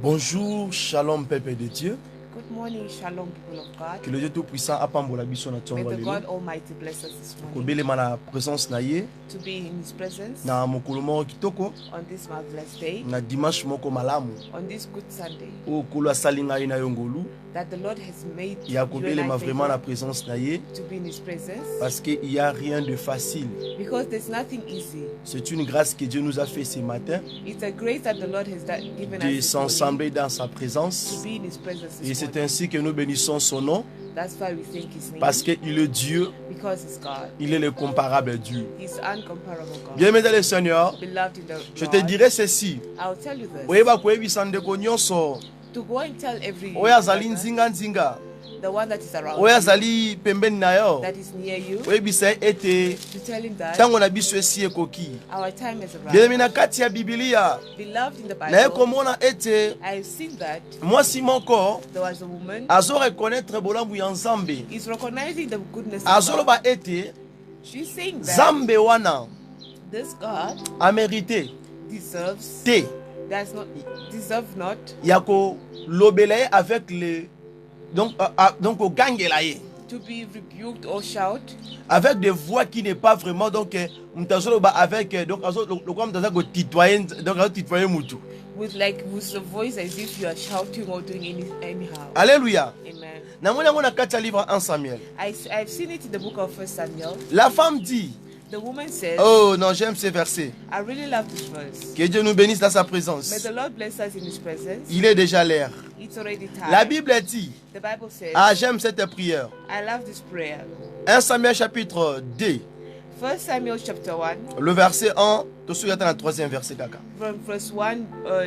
Bonjour, shalom peuple de Dieu. Good morning, shalom people of God. Que le Dieu Tout-Puissant apambola biso na May tongo the lelo. God Almighty bless us this morning Kobelema na présence na ye to be in His presence na mokolo moko kitoko on this marvelous day, na dimanche moko malamu. on this good Sunday, O kolo asali ngai na yo ngolu that the Lord has made ya you and kobelema I vraiment na favor présence na ye to be in His presence, parce qu'il n'y a rien de facile. because there's nothing easy. C'est une grâce que Dieu nous a fait ce matin It's a grace that the Lord has given us de this morning s'ensembler dans sa to présence. be in His presence Et this c'est morning. ainsi que nous bénissons son nom That's why we thank His name, parce qu'il est Dieu, because He's God. il est le comparable Dieu. He's uncomparable God. Bien-aimé dans le Seigneur, Beloved in the je te Lord, dirai ceci. I'll tell you this. Oyeba koyebisa ndeko nyonso To go and tell every oyo azali brother, nzinga nzinga the one that is around oyo you, azali pembeni na yo that is near you, oyebisa ye ete to tell him that ntango na biso esi ekoki. our time has arrived. Bien-aimé na kati ya bibilia Beloved in the naye Bible, komona ete I've seen that mwasi moko there was a woman azo reconnaître bolambu ya nzambe, is recognizing the goodness of azoloba God. ete She's saying that nzambe wana this God amerite deserves te not ya kolobela ye avec le donc kogangela ye to be rebuked or shout avec des voix qui n'est pas vraiment donc mutazoloba avec donc lokwa mutaza ko titoyer donc titoyer mutu. with the voice as if you are shouting or doing anyhow. Alléluia. Amen. Namoni yango na kati ya livre 1 Samuel. I've seen it in the book of 1 Samuel. La femme dit, The woman says, oh non, j'aime ces versets. I really love this verse. Que Dieu nous bénisse dans sa May présence. the Lord bless us in His presence. Il est déjà l'heure. It's already time. La Bible dit, The Bible says, ah j'aime cette prière. I love this prayer. 1 Samuel chapitre 2, 1 Samuel chapter 1, le verset 1, tout suite dans le troisième verset kaka. from verse 1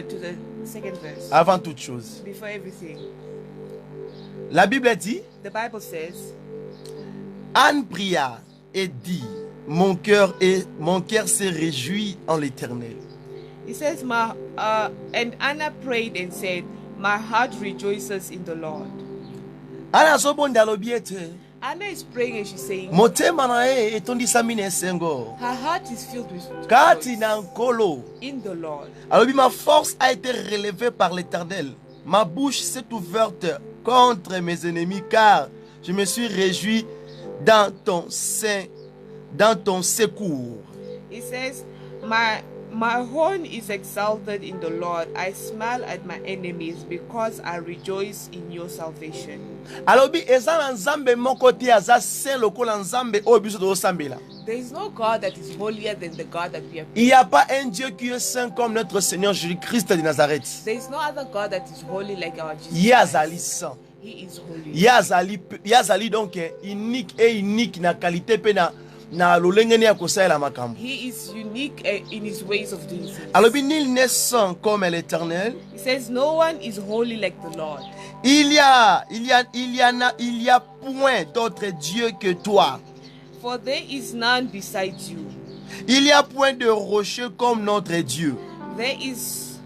to the second verse. Avant toute chose. Before everything, La Bible dit, the Bible says, Anne pria et dit, mon cœur s'est réjoui en l'Éternel. it says, and Anna prayed and said, my heart rejoices in the Lord. Anna zobonda alobi ete, Anna is praying and she's saying, motema na ye etondisami na esengo. her heart is filled with Kati joy na nkolo. in the Lord. Alors, ma force a été relevée par l'Éternel. Ma bouche s'est ouverte contre mes ennemis, car je me suis réjoui dans ton secours. It says, my horn is exalted in the Lord. I smile at my enemies because I rejoice in your salvation. Alors, eza na nzambe moko te aza saint lokola nzambe oyo biso tozosambela. There is no God that is holier than the God that we have. Il n'y a pas un Dieu qui est saint comme notre Seigneur Jésus-Christ de Nazareth. There is no other God that is holy like our Jesus Ye azali Christ. saint. He is holy. Ye azali donc unique et unique na qualité pe na lolenge ya kosaela makambo. He is unique in his ways of doing things. Alors, nul n'est saint comme l'Éternel. He says, no one is holy like the Lord. Il y a point d'autre Dieu que toi. For there is none besides you. Il y a point de rocher comme notre Dieu. There is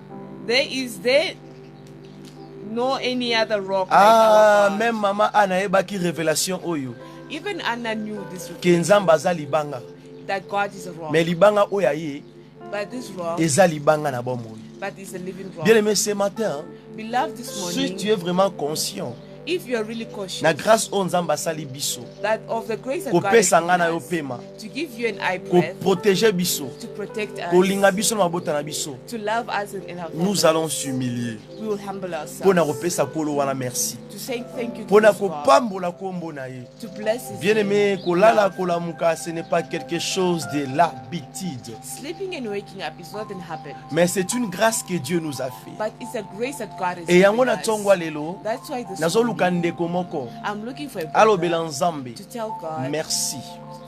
no any other rock Ah, like our God. même maman Anaeba qui révélation oyo. Even Anna knew this Que nzamba za libanga. that God is a rock. Mais libanga oya ye, But this rock, eza libanga na bomoi. but it's a living rock. Bien aimé ce matin, Beloved, this si morning, tu es vraiment conscient, if you are really cautious na grâce o nzamba sali biso, that of the grace that ko God has pesa nga na given yo us, pema, to give you an eye ko breath, protéger biso, to protect us, ko linga biso na mabota na biso. to love us in our Nous families, allons s'humilier. we will humble Pona ourselves kopesa kolo wana merci. to say thank you to Pona this God, kopambola kombo na ye. to bless His Bien aimé, name. kolala kolamuka, ce n'est pas quelque chose de l'habitude, Sleeping and waking up is not an habit, mais c'est une grâce que Dieu nous a fait. but it's a grace that God has Et yango given na us. tongwa lelo, That's why this nazoluka morning, ndeko moko, I'm looking for a alobela brother nzambe, to tell God merci.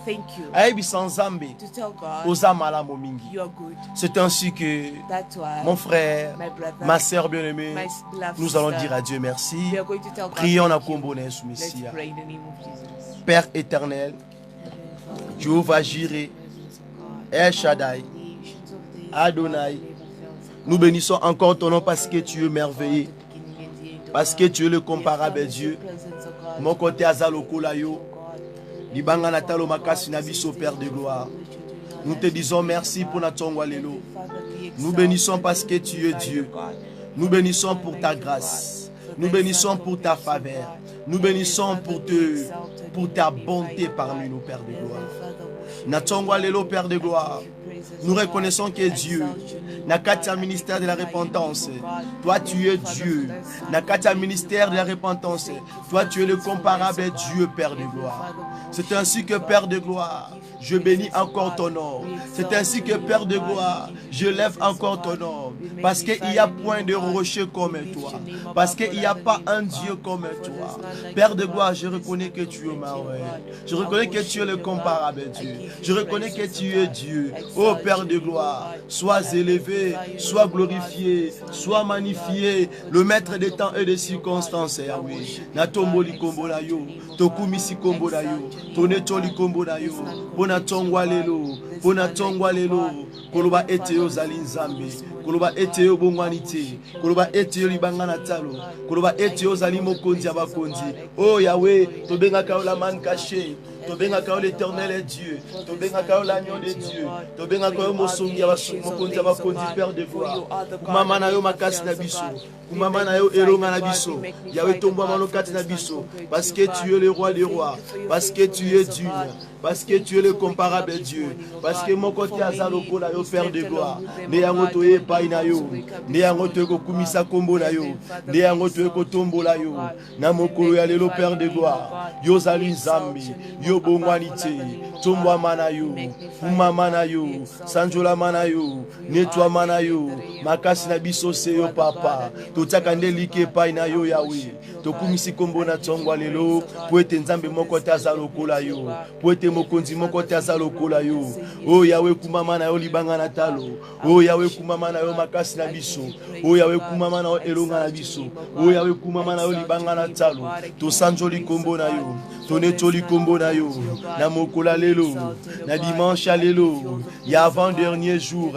thank you, Ayebisa nzambe, to tell God oza malamu mingi. you are good. C'est ainsi que, That's why mon frère, my brother, ma sœur bien-aimée, my beloved nous allons sister, dire à Dieu merci. we are going to tell God Prions na thank you. kombo na Yesu Let's Messia. pray in the name of Jesus. Père éternel, Jéhovah Jireh, El Shaddai, Adonai, nous bénissons encore ton nom parce que tu es merveilleux, parce que tu es le comparable Dieu. Mon côté azalokola yo, libanga na talo makasi na biso Père de gloire. Nous te disons merci pour notre tongwa lelo. Nous bénissons parce que tu es Dieu. Nous bénissons pour ta grâce. Nous bénissons pour ta faveur. Nous bénissons pour ta bonté parmi nous, Père de gloire. Natongwa lelo, Père de gloire. Nous reconnaissons que Dieu. Nakatia ministère de la repentance. Toi, tu es Dieu. Nakatia ministère de la repentance. Toi, tu es le comparable Dieu, Père de gloire. C'est ainsi que, Père de gloire, je bénis encore ton nom. C'est ainsi que, Père de gloire, je lève encore ton nom. Parce qu'il n'y a point de rocher comme toi. Parce qu'il n'y a pas un Dieu comme toi. Père de gloire, je reconnais que tu es ma rêve. Je reconnais que tu es le comparable Dieu. Je reconnais que tu es Dieu. Oh Père de gloire, sois élevé, sois glorifié, sois magnifié, le maître des temps et des circonstances. Yahweh. Natomboli kombo na yo, tokumisi kombo na yo, tonetoli kombo na yo, pona tongwa lelo, koloba ete yo zali nzambe, koloba ete yo bongwanite, koloba ete yo libanga na talo, koloba ete yo zali mokonzi ya bakonzi. Oh Yahweh, tobengaka yo la man caché. Tobengaka l'Éternel est Dieu. Tobengaka l'agneau de Dieu. Tobengaka mosongi ya mokonzi ya bakonzi, Père de gloire. Kumama na yo makasi na biso. Kumama na yo elonga na biso. Yahweh tomba manokati na biso. Parce que tu es le roi des rois. Parce que tu es Dieu. Parce que tu es le comparable Dieu. Parce que mon côté azaloko na yo, Père de gloire. Ne yango toye pai na yo. Ne yango toye kokumisa kombo na yo. Ne yango toye kotombola yo. Na mokolo ya lelo, Père de gloire. Yo zali nzambi. Yo bongwanite, tombwa manayo, uma manayo, sanjola manayo, netwa manayo, makasi na biso seyo papa, totaka nde like pai na yo Yahweh, tokumisi kombo na tongwa lelo, po ete nzambe moko te aza lokola yo, po ete mokonzi moko te aza lokola yo. Oh Yahweh kumama na yo libanga na talo, oh Yahweh kumama na yo makasi na biso, oh Yahweh kumama na yo elonga na biso, oh Yahweh kumama na yo libanga na talo, to sanjoli kombo na yo, to netoli kombo na yo. Na mokola lelo, na dimanche à lelo, ya avant-dernier jour,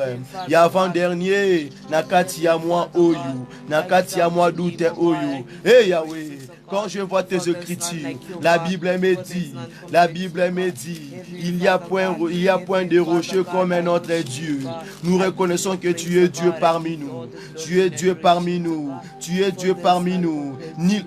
ya avant-dernier, na kati ya moi oyo, na kati ya moi doute oyo. Eh Yahweh, quand je vois tes écritures, la Bible me dit, il y a point de rocher comme un autre Dieu. Nous reconnaissons que tu es Dieu parmi nous. Tu es Dieu parmi nous. Tu es Dieu parmi nous. Nul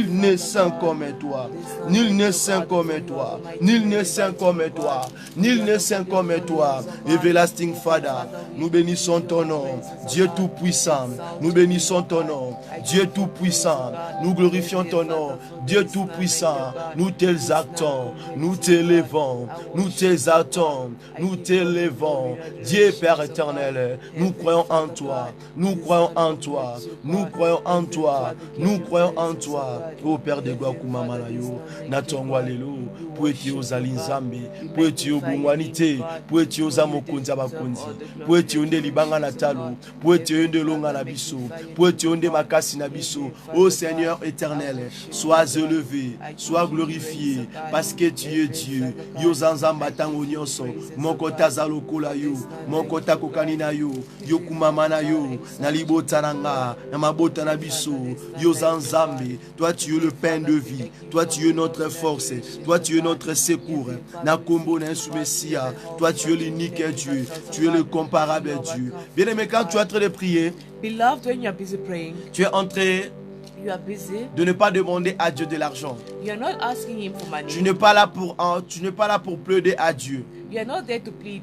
n'est saint comme toi. Nul n'est saint comme toi. Nul n'est saint comme toi. Nul n'est saint comme toi. Everlasting Father, nous bénissons ton nom. Dieu Tout-Puissant, nous bénissons ton nom. Dieu Tout-Puissant, nous glorifions ton nom. Dieu Tout-Puissant, nous t'exaltons, nous t'élevons, nous t'exaltons, nous t'élevons. Dieu Père éternel, nous croyons en toi, nous croyons en toi, nous croyons en toi, nous croyons en toi. Ô Père de gloire, kumama na yo, natongwa lelo, po ete ozali nzambe, po ete obongwanite, po ete oza mokonzi ya bakonzi, po ete onde libanga na talo, po ete onde longa na biso, po ete onde makasi na biso. Ô Seigneur éternel, sois élevé, sois glorifié, parce que tu es Dieu. Yo zanzamba tango nyonso, moko taza lokola yo, moko takokani na yo, yo kumama na yo, na libota nanga, na mabota na biso, yo zanzambe. Toi tu es le pain de vie, toi tu es notre force, toi tu es notre secours. Na kombo na Messia, toi tu es l'unique Dieu, tu es le comparable Dieu. Bien aimé, quand tu es en train de prier, Beloved, when you are busy praying, tu es en train you are busy. de ne pas demander à Dieu de l'argent. You are not asking him for money. Tu n'es pas là pour plaider à Dieu, You are not there to plead,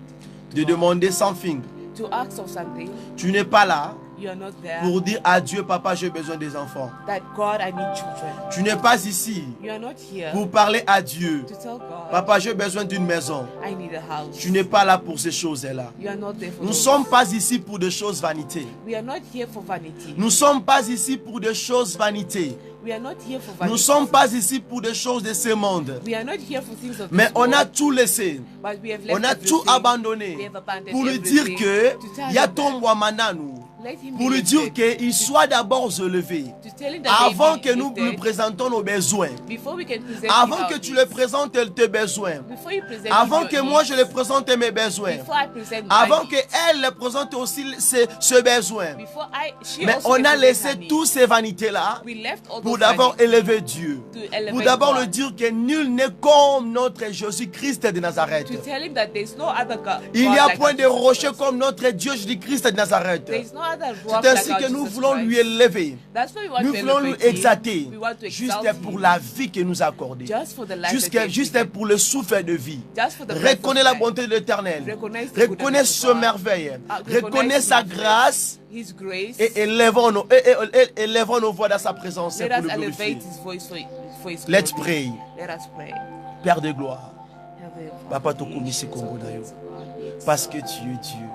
de demander something. to ask of something. Tu n'es pas là You are not there pour dire à Dieu, papa, j'ai besoin des enfants. that God, I need children. Tu n'es pas ici You are not here pour parler à Dieu, to tell God, papa, j'ai besoin d'une maison. I need a house. Tu n'es pas là pour ces choses-là. You are not there for Nous ne those. sommes pas ici pour des choses vanités. We are not here for vanity. Nous ne sommes pas ici pour des choses vanités. We are not here for Nous ne vanity. sommes pas ici pour des choses de ce monde. We are not here for things of Mais this on a world, tout laissé. but we have left On a tout everything. abandonné We have abandoned pour lui dire everything que to tell y a him ton that. Mananou. Let him Pour be lui dire lifted. qu'il soit d'abord élevé. To tell him that Avant they que be nous lui lifted, présentons nos besoins. before we can present Avant him que our tu needs, le présentes tes besoins. before you present Avant him que your moi needs, je le présente mes besoins. before I present my Avant needs, qu'elle le présente aussi ce besoin. before she Mais also on can a present laissé her needs. toutes ces vanités-là We left all pour those d'abord vanities élever Dieu. to elevate Pour d'abord God. le dire que nul n'est comme notre Jésus-Christ de Nazareth. To tell him that there's no other God. Il n'y a like point us. de rocher comme notre Dieu Jésus-Christ de Nazareth. There's no C'est ainsi que nous voulons lui élever. Nous voulons lui exalter. Juste pour la vie que nous a accordée. Juste pour le souffle de vie. Reconnais la bonté de l'Éternel. Reconnais ce merveille. Reconnais sa grâce. Et élevons nos voix dans sa présence pour le glorifier. Let's pray. Père de gloire. Papa Tokumisi Kongonayo. Parce que tu es Dieu.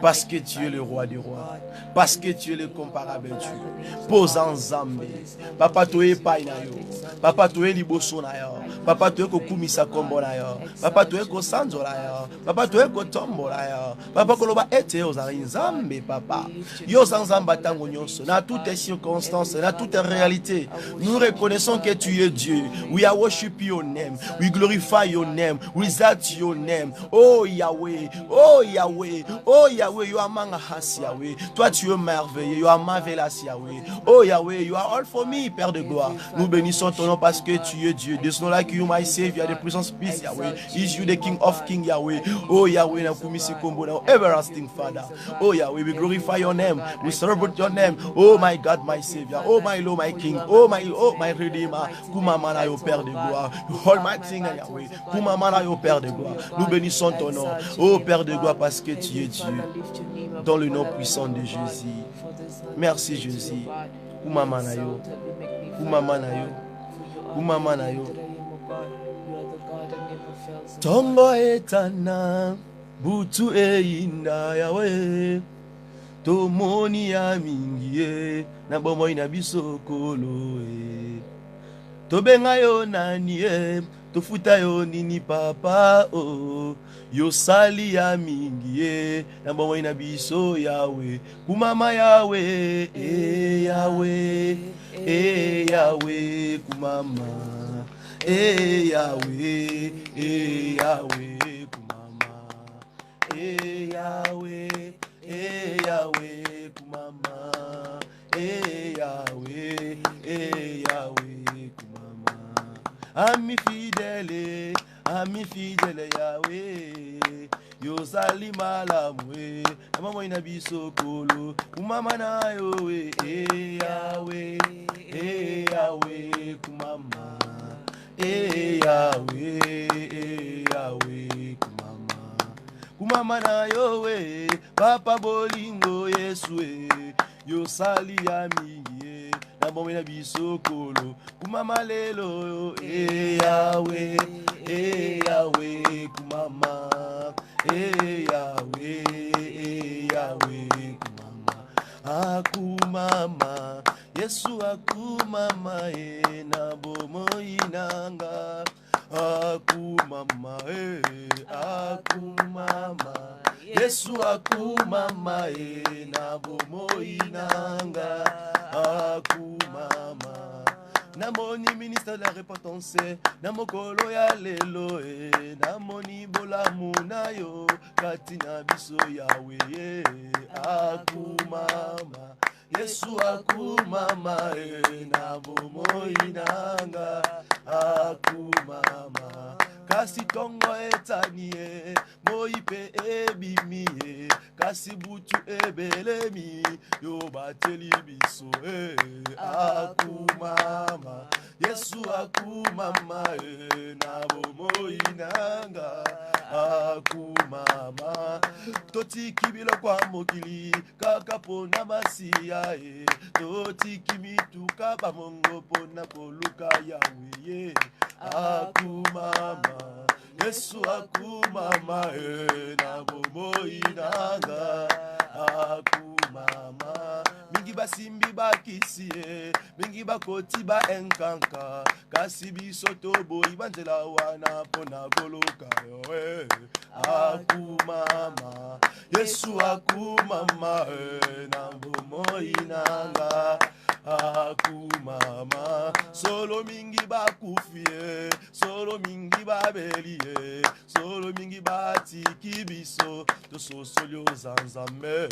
Parce que tu es le roi des rois. Parce que tu es le comparable Dieu. Pose en Zambé. Papa tu es painayo. Papa tu es liboso nayo. Papa tu es kokumisa kombo nayo. Papa tu es kosanzo nayo. Papa tu es kotombo nayo. Papa koloba ete ozari Nzambe papa. Yo zanzamba tango nyonso. Na toutes les circonstances, na toutes les réalités. Nous reconnaissons que tu es Dieu. We are worship your name. We glorify your name. We exalt your name. Oh Yahweh. Oh Yahweh. Oh Yahweh. You are among us, Yahweh. Toi, tu es merveilleux. You are marvelous, Yahweh. Oh, Yahweh, you are all for me, Père de gloire. Nous bénissons ton nom parce que tu es Dieu. There's no like you, my Savior, the Prince of Peace, Yahweh. Is you the King of Kings, Yahweh. Oh, Yahweh, everlasting Father. Oh, Yahweh, we glorify your name. We celebrate your name. Oh, my God, my Savior. Oh, my Lord, my King. Oh, my Redeemer. Kumamana, yo Père de gloire. Almighty Yahweh. Kumamana, yo Père de gloire. Nous bénissons ton nom. Oh, Père de gloire, parce que tu es Dieu. Dans le nom puissant de Jésus. Merci Jésus. Kumamanayo. Kumamanayo. Kumamanayo. Tongo etana. Butu einda yawe. Tomoni ya mingie. Na bomo ina bisokolo e. Tobenga yo nani e. Tofuta yo nini papa oh. Yo sali ya mingie na bomo ina biso Yahweh. Kumama Yahweh Yahweh Yahweh kumama Yahweh Yahweh kumama Yahweh Yahweh kumama Yahweh Yahweh kumama. Ami fidèle Yahweh. Yo sali malamwe mama ina bisokolo kumama na yo Yahweh Yahweh kumama Yahweh Yahweh kumama na yo papa bolingo Yesu yo sali ya mingi na bomo ina bisokolo kumama lelo Yahweh Yahweh kumama Yahweh Yahweh kumama akumama Yesu akumama na bomo inanga akumama akumama Yesu akumama na bomo inanga akumama. Namoni ministre de la repentance, namokolo ya lelo namoni bolamu nayo katina biso Yahweh akumama Yesu akumama na bomo inanga akumama kasi tongo etanie moipe ebimie kasi butu ebelemi yo bateli biso akumama Yesu akumama na bomo inanga akumama totiki biloko ya mokili kaka pona masiya totiki mituka bamongo pona koluka Yahweh akumama Yesu akumama na bomo inanga akumama. Mingi basimbi bakisi mingi bakoti ba enkanka kasi biso toboyi banzela wana pona koluka yo akumama Yesu akumama na bomo inanga akumama. Solo mingi bakufie solo mingi babelie solo mingi batiki biso tososolyo zanzame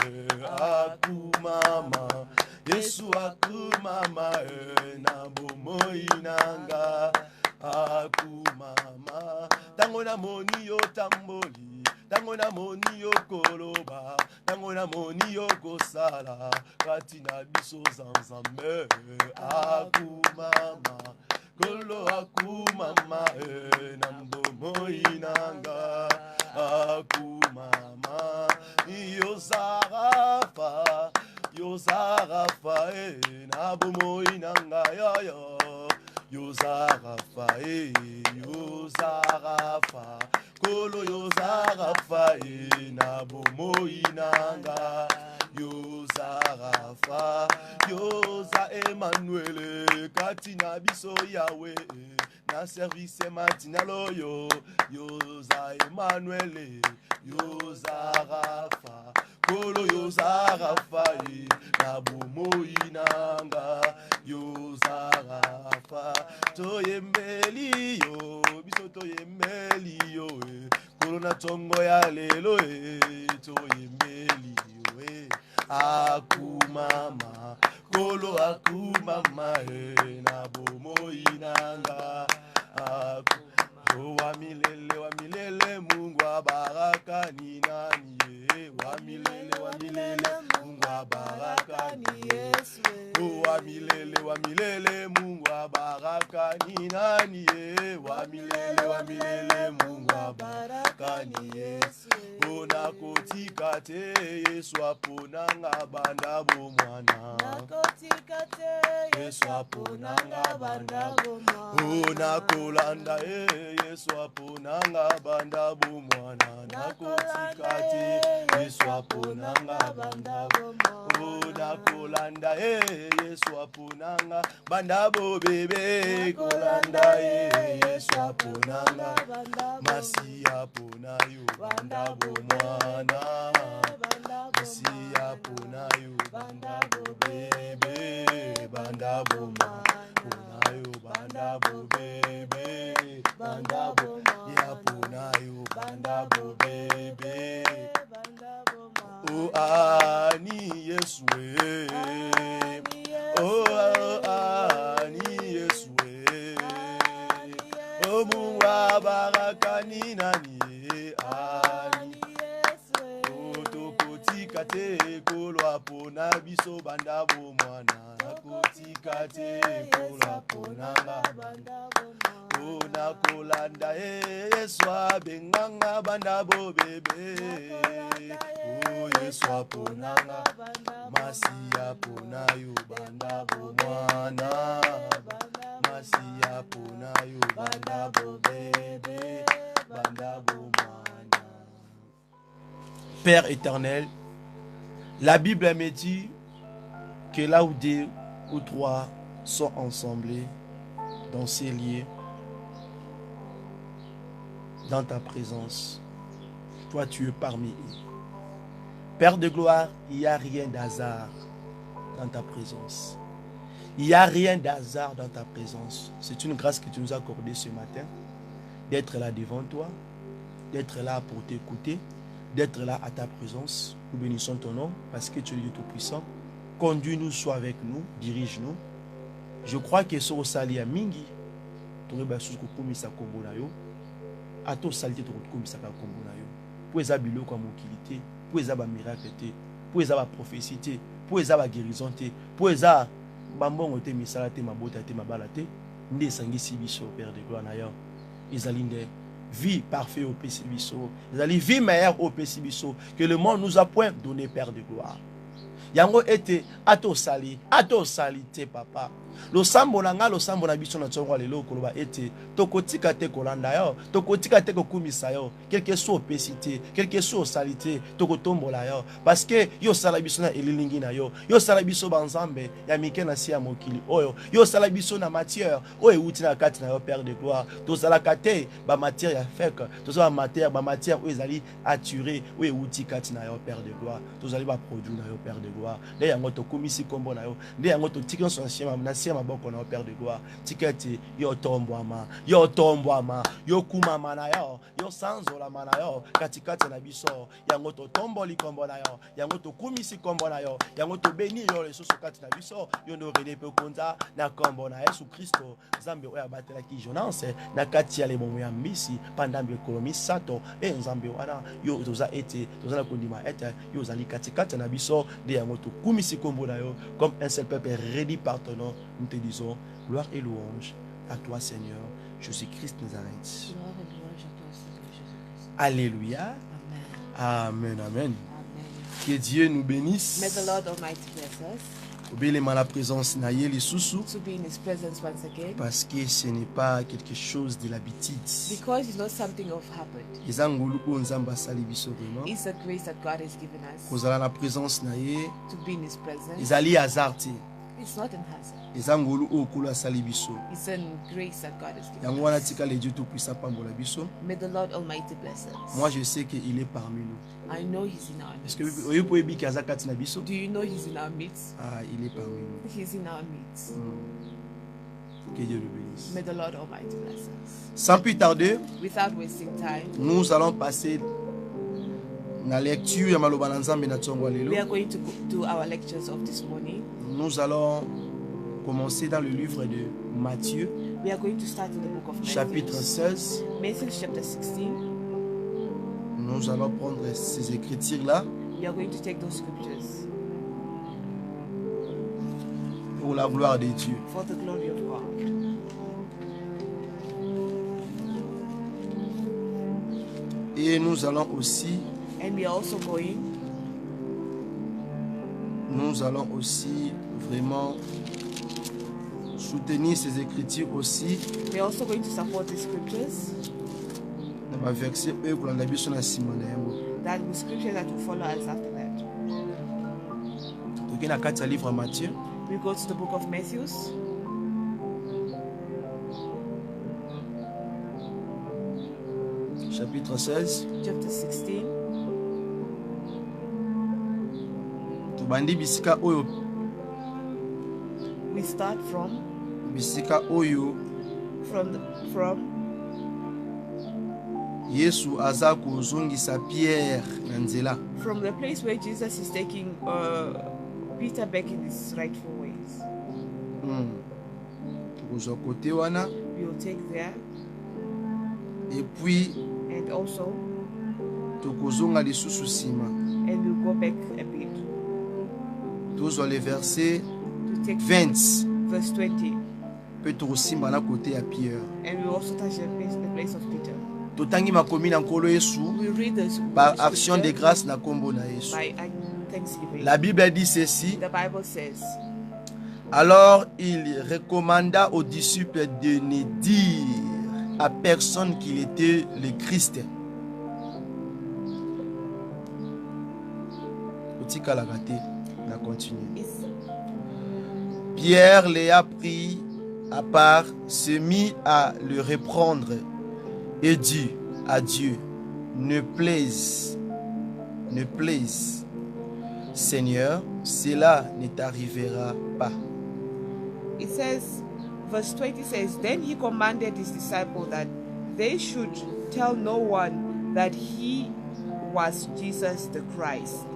akumama Yesu akumama na bomo inanga akumama. Tango na moni yo tamboli tango na moni yo koloba, tango na moni yo kosala, kati na biso zanzambe, akumama, kolo akumama, na mbomo inanga, akumama, yo zarafa, na bomo inanga yo. Yozarafa, Yozarafa, Kolo Yozarafa, na bomo inanga. Yozarafa, Yoza Emmanuel, Katina biso Yahweh, na service matinalo yo. Yoza Emmanuel, Yozarafa, Kolo Yozarafa, na bomo inanga. Yozarafa, toyembeli yo, biso toyembeli yo, kolo na tongo ya lelo, toyembeli yo, akumama, kolo akumama, na bomo inanga, wa milele, Mungu wa baraka ni nani, wa milele, Mungu wa baraka ni Yesu. Wa milele, Mungu wa baraka ni nani, wa milele, Mungu wa baraka ni Yesu. Ona kotika te Yesu aponanga banda bo mwana. Nakotika te Yesu aponanga banda bo mwana. Ona kolanda Yesu aponanga banda bo mwana. Nakotika te Yesu aponanga banda bo mwana. Ona kolanda Yesu aponanga banda bo bebe kolanda Yesu aponanga masi apona yo banda bo mwana masi apona yo banda bo bebe banda bo mwana yo banda bo bebe banda bo apona yo banda bo bebe banda bo o ani Yesu ani Yesu Mungu wa baraka ni nani ani Yesu tokotika te kolo apona biso banda bo mwana nakotika te kolo apona banda bo mwana na kolanda Yesu abenganga banda bo bebe Yesu aponanga masi apona yo banda bo mwana masi apona yo banda bo bebe banda bo mwana. Père éternel, la Bible me dit que là où deux ou trois sont ensemble dans ces lieux, dans ta présence, toi tu es parmi eux. Père de gloire, il n'y a rien d'hasard dans ta présence. Il n'y a rien d'hasard dans ta présence. C'est une grâce que tu nous as accordée ce matin, d'être là devant toi, d'être là pour t'écouter, d'être là à ta présence. Nous bénissons ton nom parce que tu es Dieu Tout-Puissant. Conduis-nous, sois avec nous, dirige-nous. Je crois que ce sali a mingi, tu es sous komisa kombo na yo, à toi salité tu komisa kombo na yo. Pour les abilo comme okilité, pour les aba miracle, pour les aba prophétie, pour les aba guérison, pour les aba bambongo te misala te mabota te mabala te, nde sangisi biso Père de gloire na yo. Ezalinde vie parfait au PC biso, ezali vie meilleure au PC biso que le monde nous a point donné Père de gloire. Yango ete ato sali te papa. Lo sambo na biso na tsongwa lelo koloba ete tokotika te kolanda yo, tokotika te kokumisa yo, quelque soit opesité, quelque soit salité, tokotombola yo parce que yo sala biso na elilingi na yo sala biso banzambe ya mike na sia mokili oyo, yo sala biso na matière oyo uti na kati na yo Père de gloire. To sala kate ba matière ya fek, to sala matière oyo ezali attiré oyo uti kati na yo Père de gloire. To sala ba produit na yo Père de gloire. De yango to komisi kombo na yo, de yango to tikin son chien na atie maboko na yo Père de gloire tika ete yo tombwama yo tombwama yo kumama na yo yo sanzolama na yo katikati na biso yango totomboli kombo na yo yango tokumisi kombo na yo yango tobeni yo lisusu kati na biso yo ndo René mpe konza na kombo na Yesu Kristo Nzambe oyo abatelaki Jonas na kati ya lebomo ya mbisi pandambi ekolo misato Nzambe wana yo toza ete toza na kondima ete yo ozali katikati na biso de yango tokumisi kombo na yo comme un seul peuple réuni par ton nom. Nous te disons gloire et louange à toi Seigneur Jésus-Christ Nazareth. Alléluia. Amen. Amen. Que Dieu nous bénisse. May the Lord Almighty bless us. Obéissez-moi la présence na Yeli Susu. To be in His presence once again. Parce que ce n'est pas quelque chose de l'habitude. Because it's not something of habit. It's It's a grace that God has given us. Vous allez la présence na Ye. To be in His presence. Ils allaient hasarder. It's not in hazard. It's a grace that God has given us. May the Lord Almighty bless us. Moi je sais qu'il est parmi nous. I know He's in our midst. Do you know He's in our midst? Ah, il est parmi nous. He's in our midst. Que Dieu le bénisse. May the Lord Almighty bless us. Sans plus tarder, without wasting time, nous allons passer la lecture ya maloba na Nzambe na tongo lelo. We are going to do our lectures of this morning. Nous allons commencer dans le livre de Matthieu. We are going to start in the book of Matthew. Chapitre 16. Matthew chapter 16. Nous allons prendre ces écritures-là. We are going to take those scriptures. Pour la gloire de Dieu. For the glory of God. Et nous allons aussi. And we are also going. Nous allons aussi vraiment soutenir ces écritures aussi. We are also going to support the scriptures. That the scripture that will follow us after that. We go to the book of Matthew. Chapitre 16. Chapter 16. We start from Yesu aza kuzungisa Pierre na nzela. From the place where Jesus is taking Peter back in his rightful ways. Kote wana. We will take there. Et puis and also tokozonga lisusu sima. And we'll go back a bit. Tozwa le verset 20. Verse 20. Peut tosimba na côté ya Pierre. And we also touch the place of Peter. Totangi makomi na nkolo Yesu. We read this par action de grâce na kombo na Yesu. By thanksgiving. La Bible dit ceci. The Bible says. Alors il recommanda aux disciples de ne dire à personne qu'il était le Christ. On continue. Pierre les a pris à part, se mit à le reprendre et dit à Dieu, ne plaise, Seigneur, cela ne t'arrivera pas. It says, verse 20 says, then he commanded his disciples that they should tell no one that he was Jesus the Christ.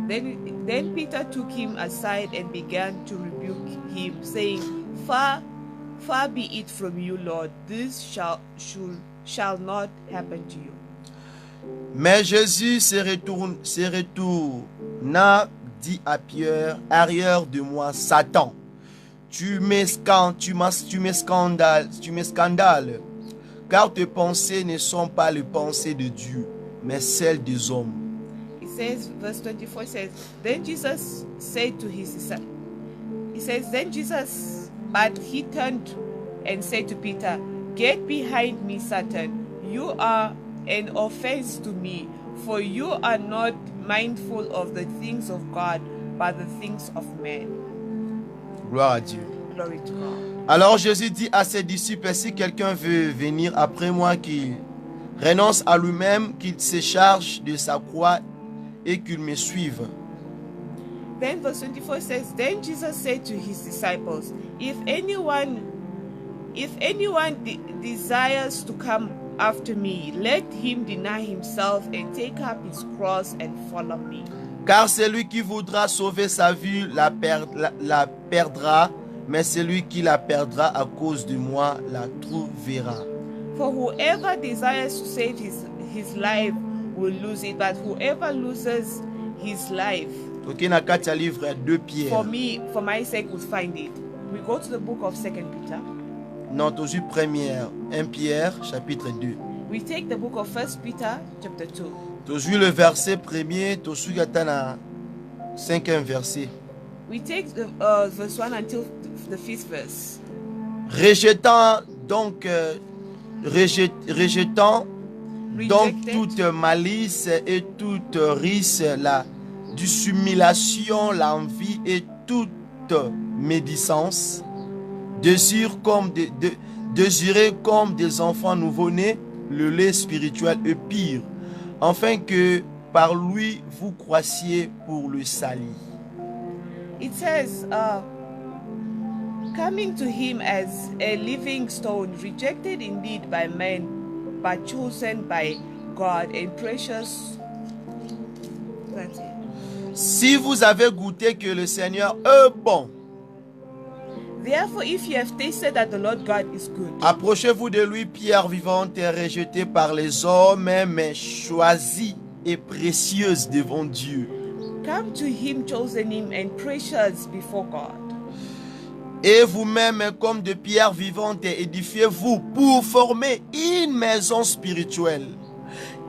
Then Peter took him aside and began to rebuke him, saying, Far be it from you, Lord, this shall not happen to you. Mais Jésus se retourna, dit à Pierre, arrière de moi, Satan, tu me scandales, car tes pensées ne sont pas les pensées de Dieu, mais celles des hommes. It says, verse 24 says, then Jesus said to his disciples, but he turned and said to Peter, get behind me, Satan, you are an offense to me, for you are not mindful of the things of God, but the things of men. Gloire à Dieu. Glory to God. Alors Jésus dit à ses disciples, si quelqu'un veut venir après moi, qu'il renonce à lui-même, qu'il se charge de sa croix et qu'il me suive. Then verse 24 says, Then Jesus said to his disciples, If anyone desires to come after me, let him deny himself and take up his cross and follow me. Car celui qui voudra sauver sa vie la perdra, mais celui qui la perdra à cause de moi la trouvera. For whoever desires to save his life will lose it, but whoever loses his life Toke na kati ya livre ya 2 Pierre. for my sake, will find it. We go to the book of 2 Peter. Non, tozu première, 1 Pierre, chapitre 2. We take the book of 1 Peter, chapter 2. Tozu le verset premier, tozu gata na 5e verset. We take the verse 1 until the 5th verse. Rejetant donc toute malice et toute riche, la dissimulation, l'envie et toute médisance, désirez comme des enfants nouveau-nés le lait spirituel et pire, afin que par lui vous croissiez pour le salut. It says, coming to him as a living stone, rejected indeed by men, but chosen by God and precious. That's it. Si vous avez goûté que le Seigneur est bon, Therefore, if you have tasted that the Lord God is good, approchez-vous de lui, pierre vivante et rejetée par les hommes, mais choisie et précieuse devant Dieu. come to him, chosen him, and precious before God. Et vous-même, comme de pierres vivantes, édifiez-vous pour former une maison spirituelle.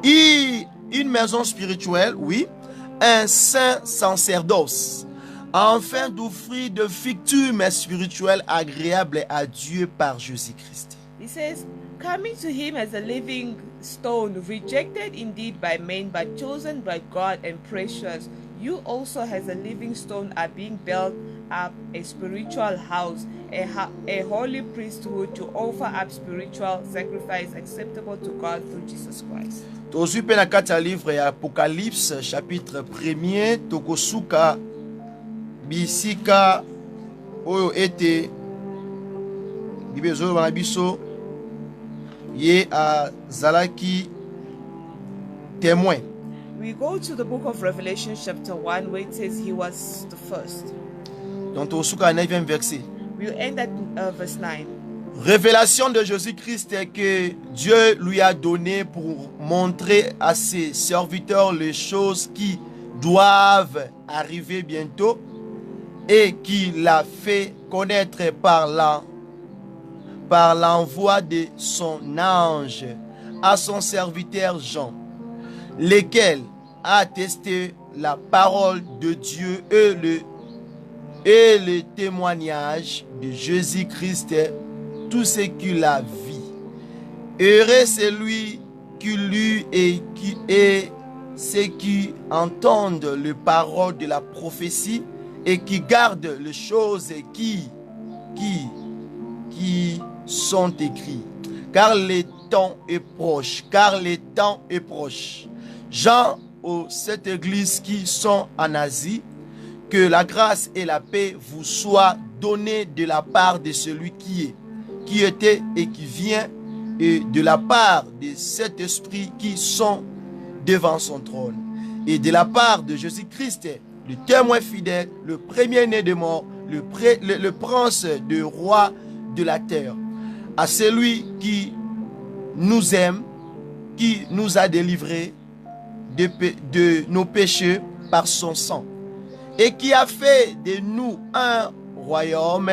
Une maison spirituelle, oui, un saint sacerdoce, afin d'offrir de victimes spirituelles agréables à Dieu par Jésus-Christ. He says, coming to him as a living stone, rejected indeed by men, but chosen by God and precious. You also as a living stone are being built up a spiritual house, a holy priesthood to offer up spiritual sacrifice acceptable to God through Jesus Christ. Tozwi pe na kati ya livre ya Apocalypse chapitre 1er tokosuka bisika oyo ete Bible ezoloba na biso ye azalaki témoin. We go to the book of Revelation chapter 1 where it says he was the first. Donc tokosuka 9e verset. We'll end at verse 9. Révélation de Jésus-Christ que Dieu lui a donné pour montrer à ses serviteurs les choses qui doivent arriver bientôt et qu'il a fait connaître par l'envoi de son ange à son serviteur Jean, lequel a attesté la parole de Dieu et le témoignage de Jésus-Christ, tout ce qu'il a vu. Heureux celui qui lut et ceux qui entendent les paroles de la prophétie et qui gardent les choses qui sont écrites. Car le temps est proche. Jean, aux 7 églises qui sont en Asie, que la grâce et la paix vous soient données de la part de celui qui était et qui vient, et de la part de cet esprit qui sont devant son trône, et de la part de Jésus-Christ, le témoin fidèle, le premier-né des morts, le prince de roi de la terre, à celui qui nous aime, qui nous a délivrés de nos péchés par son sang, et qui a fait de nous un royaume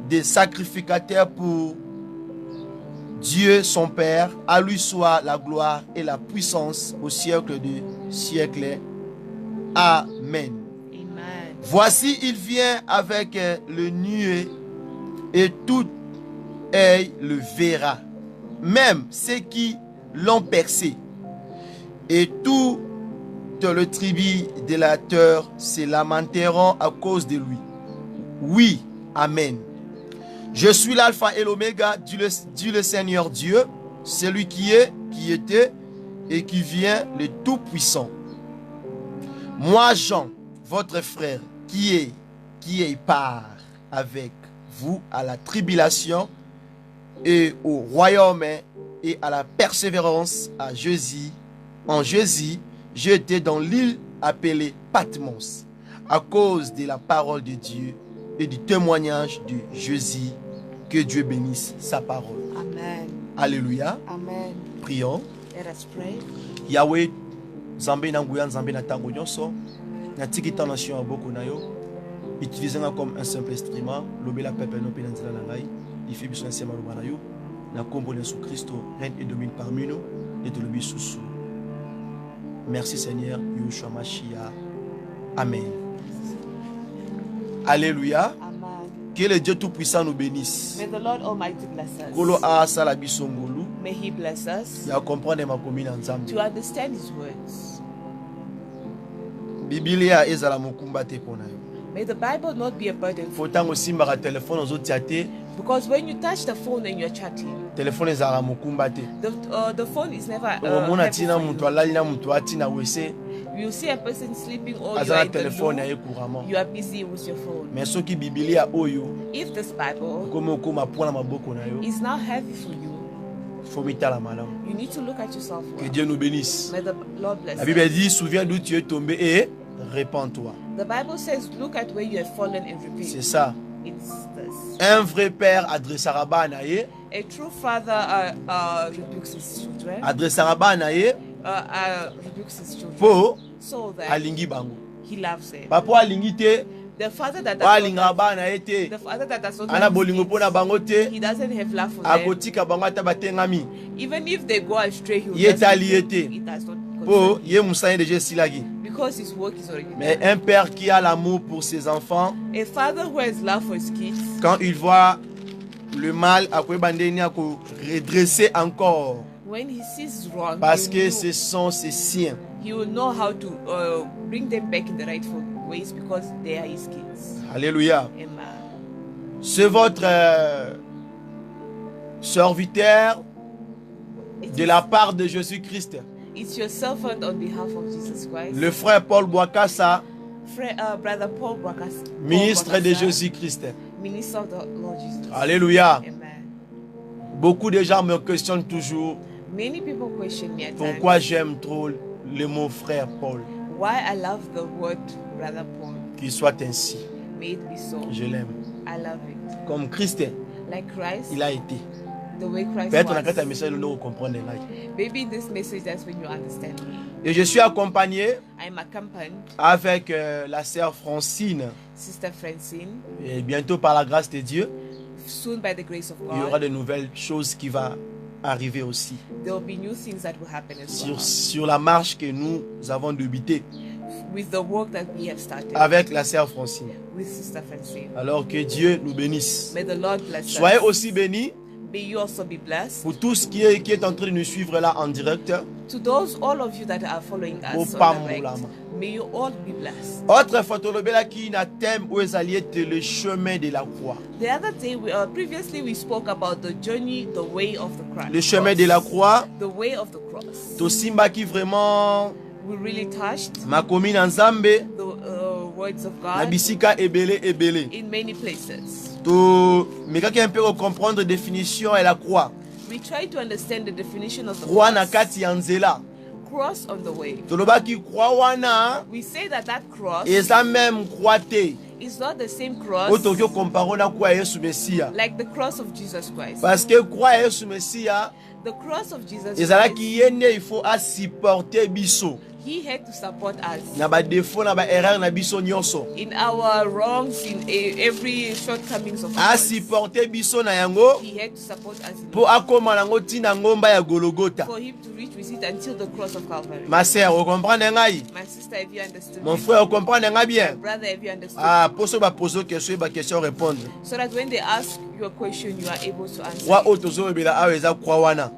des sacrificateurs pour Dieu son Père. À lui soit la gloire et la puissance au siècle des siècles. Amen. Amen. Voici, il vient avec le nuée et tout œil le verra, même ceux qui l'ont percé, et tout le tribu de la terre se lamenteront à cause de lui. Oui, amen. Je suis l'alpha et l'oméga, dit le Seigneur Dieu, celui qui est, qui était et qui vient, le Tout-Puissant. Moi, Jean, votre frère, qui est part avec vous à la tribulation et au royaume et à la persévérance à Jésus. En Jésus, j'étais dans l'île appelée Patmos à cause de la parole de Dieu et du témoignage de Jésus. Que Dieu bénisse sa parole. Amen. Alléluia. Amen. Prions. Let us pray. Yahweh, Zambé na nguya Zambé na tango nyonso, na tiki ta nation aboko na yo, utilisez-nga comme un simple instrument, lobela pepe no pe na nzela na ngai, ifi biso nsema loba na yo, na kombo na Yesu Christo, règne et domine parmi nous, et de lobi susu. Merci Seigneur, Yeshua Mashiach. Amen. Alléluia. Amen. Que le Dieu Tout-Puissant nous bénisse. May the Lord Almighty bless Kolo us. asala biso ngolu, May He bless us ya comprendre makomi na Nzambe. to understand His words. Biblia ezala mokumba te pona yo. May the Bible not be a burden for Faut tango simbaka téléphone ozotia te, because when you touch the phone and you're chatting, téléphone ezala mokumba te. the phone is never Omona heavy tina for mutu you. alali na mutu atina wese, You see a person sleeping or you are azala in the téléphone ya loo, ye couramment. you are busy with your phone. Mais soki Biblia oyo, If this Bible komi okoma pona maboko na yo, is now heavy for you, faut mitala malamu. you need to look at yourself Que well. Dieu nous bénisse. May the Lord bless La Bible us. dit, souviens d'où tu es tombé et répands-toi. The Bible says, look at where you have fallen and C'est repent. ça. It's this. Un vrai père adressera ba na ye, A true father rebukes his children. adressera ba na ye, Rebukes his children. po So that alingi bango. he loves them. Papa alingi te, The father that po does alinga not, ba na ye te, the father that does not ana love his bolingo pona kids, bango te, he doesn't have love for them. akotika bango ata batengami. Even if they go astray, he will Ye just tali leave ye them. te. It does not Po concern ye musanye deje silagi. him, because his work is already Mais done. un père qui a l'amour pour ses enfants, A father who has love for his kids, quand il voit le mal, après bandeni ako redresser encore, when he sees wrong, parce que ce sont ses siens. he will know how to bring them back in the rightful ways because they are his kids. Alléluia. Amen. C'est votre serviteur It de is- la part de Jésus-Christ. It's your servant on behalf of Jesus Christ. Le frère Paul Boakassa, Brother Paul Brakas, ministre de Jésus-Christ. Minister of the Lord Jesus. Alléluia. Amen. Beaucoup de gens me questionnent toujours Many people question me at pourquoi times j'aime trop le mot frère Paul. why I love the word Brother Paul. Qu'il soit ainsi. May it be so. Je l'aime. I love it. Comme Christ, Like Christ, il a été. the way Christ Peut-être on a un was. message nous comprendre. Maybe in this message that's when you understand me. Et je suis accompagné I'm accompanied, avec la sœur Francine. Sister Francine. Et bientôt, par la grâce de Dieu, Soon, by the grace of il y aura God, de nouvelles choses qui vont arriver aussi. there will be new things that will happen as well. Sur la marche que nous avons débutée With the work that we have started avec la sœur Francine. with Sister Francine. Alors que Dieu nous bénisse. May the Lord bless Soyez us. aussi bénis May you also be blessed. pour tous qui est en train de nous suivre là en direct. To those, all of you that are following us on direct, may you all be blessed. Autre photolobela qui n'a thème où est allié le chemin de la croix. The other day, previously we spoke about the journey, the way of the cross. Le chemin de la croix. The way of the cross. To simba qui vraiment We really touched makomi na Nzambe the words of na God bisika ebele. in many places. To mekaki un peu comprendre définition et la croix. We try to understand the definition of the Croix na cross. kati ya nzela. Cross on the way. Tolobaki croix wana We say that that cross eza même croix te. is not the same cross Oto kyo comparo na croix ya Yesu Mesia. like the cross of Jesus Christ. Parce que croix ya Yesu Mesia The cross of Jesus Christ, ezalaki ye nde il faut supporter biso he had to support us na ba défaut na ba erreur na biso nyonso. in our wrongs, in every shortcomings of ours. Supporter biso na yango He had to support us in po akoma nango tina ngomba ya Golgotha. for him to reach with it until the cross of Calvary. Ma sœur, vous comprenez ngai? My sister, have you understood? Mon me? frère, vous comprenez ngai My bien? brother, have you understood? Ah, pour ceux qui posent question, ba question répondre. So that when they ask you a question, you are able to answer. Croix it. otozo bela awa eza croix wana.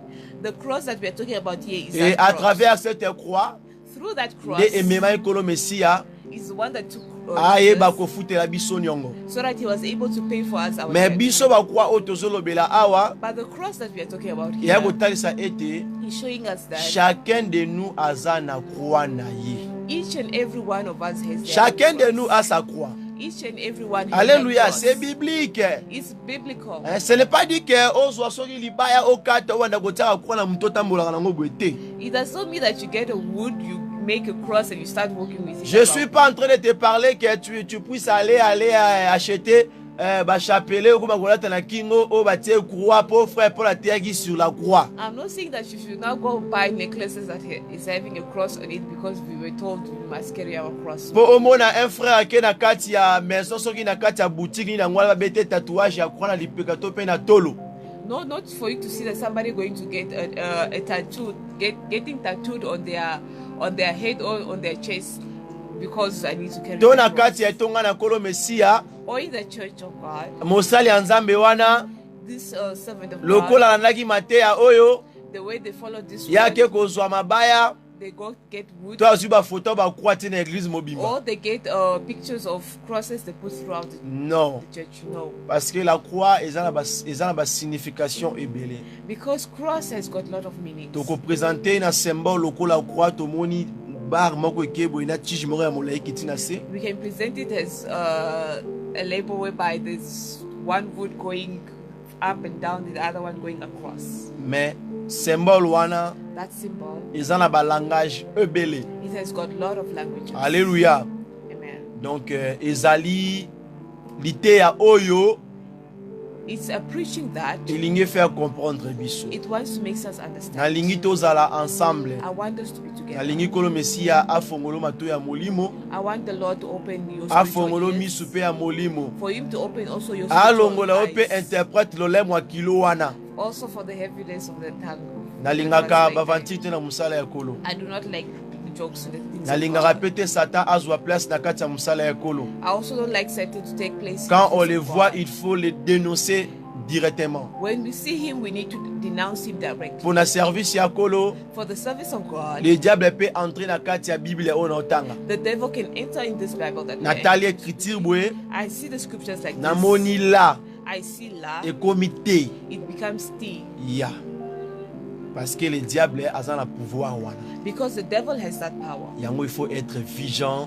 The cross that we are talking about here is Et that à cross. travers cette croix, Through that cross de emema ekolo Mesia is the one that took ayeba Jesus, kofutela biso nyongo. so that he was able to pay for us our Mais debt. biso ba croix otozo lobela awa But the cross that we are talking about ya here, kotalisa ete he's showing us that chacun de nous aza na croix na ye. Each and every one of us has their Chacun own de cross. nous a sa croix. Each and every one has Alléluia, their c'est cross. biblique. It's biblical. Ce n'est pas dit que ozwasori libaya okata wanda kotiaka croix na muto tambolaka nango boye te. It does not mean that you get a wood, you make a cross and you start walking with it. Je suis pas en train de te parler que tu puisses aller acheter chapelet ou kolata na kingo o batie croix pour frère pour la tiaki sur la croix. I'm not saying that you should now go buy necklaces that is having a cross on it because we were told we must carry our cross. Po omona un frère qui na kati ya maison soki na kati ya boutique ni na ngwala bete tatouage ya croix na lipeka to pe na tolo. No, not for you to see that somebody going to get a tattoo, getting tattooed on their head or on their chest because I need to carry To the na cross. kati ya tonga na kolo mesia Or in the church of God, mosali ya nzambe wana this servant of lokola God, landaki mateya oyo the way they follow this yake word, kozwa mabaya they go get wood, to azwi bafoto bakroix te na église mobimba. or they get pictures of crosses they put throughout the Non, church. No, parce que la croix eza na ba signification ebele. because cross has got a lot of meanings. Toko présenter na symbole lokola croix tomoni bar moko ekebo ina tige moko ya molai kiti na se. We can present it as a label whereby there's one wood going up and down, the other one going across. Mais symbole wana That symbol, eza na ba langage ebele. it has got a lot of languages. Alléluia. Amen. Donc ezali liteya oyo It's a preaching that elingi faire comprendre biso. it wants to make us understand. Nalingi tozala ensemble. I want us to be together. Nalingi kolo mesia afongolo mato ya molimo, I want the Lord to open your afongolo spiritual misu ears, pe ya molimo. for him to open also your spiritual Alongola ope eyes, interprète lolemo wa kilo wana. also for the heaviness of the tongue. Nalingaka bavanti te na musala ya kolo. I do not like jokes and the things of Nalingaka God. pete Satan azwa place na kati ya musala ya kolo. I also don't like Satan to take place. Quand in on the les things of voit, God. il faut les dénoncer directement. When we see him, we need to denounce him directly. Pour na service ya kolo, For the service of God, le diable peut entrer na kati ya Bible o na otanga. the devil can enter in this Bible that way. Natali écriture boye, I see the scriptures like na this. moni la I see la. et comité It becomes T. ya. Parce que le diable a un pouvoir wana. Because the devil has that power. Yango il faut être vigilant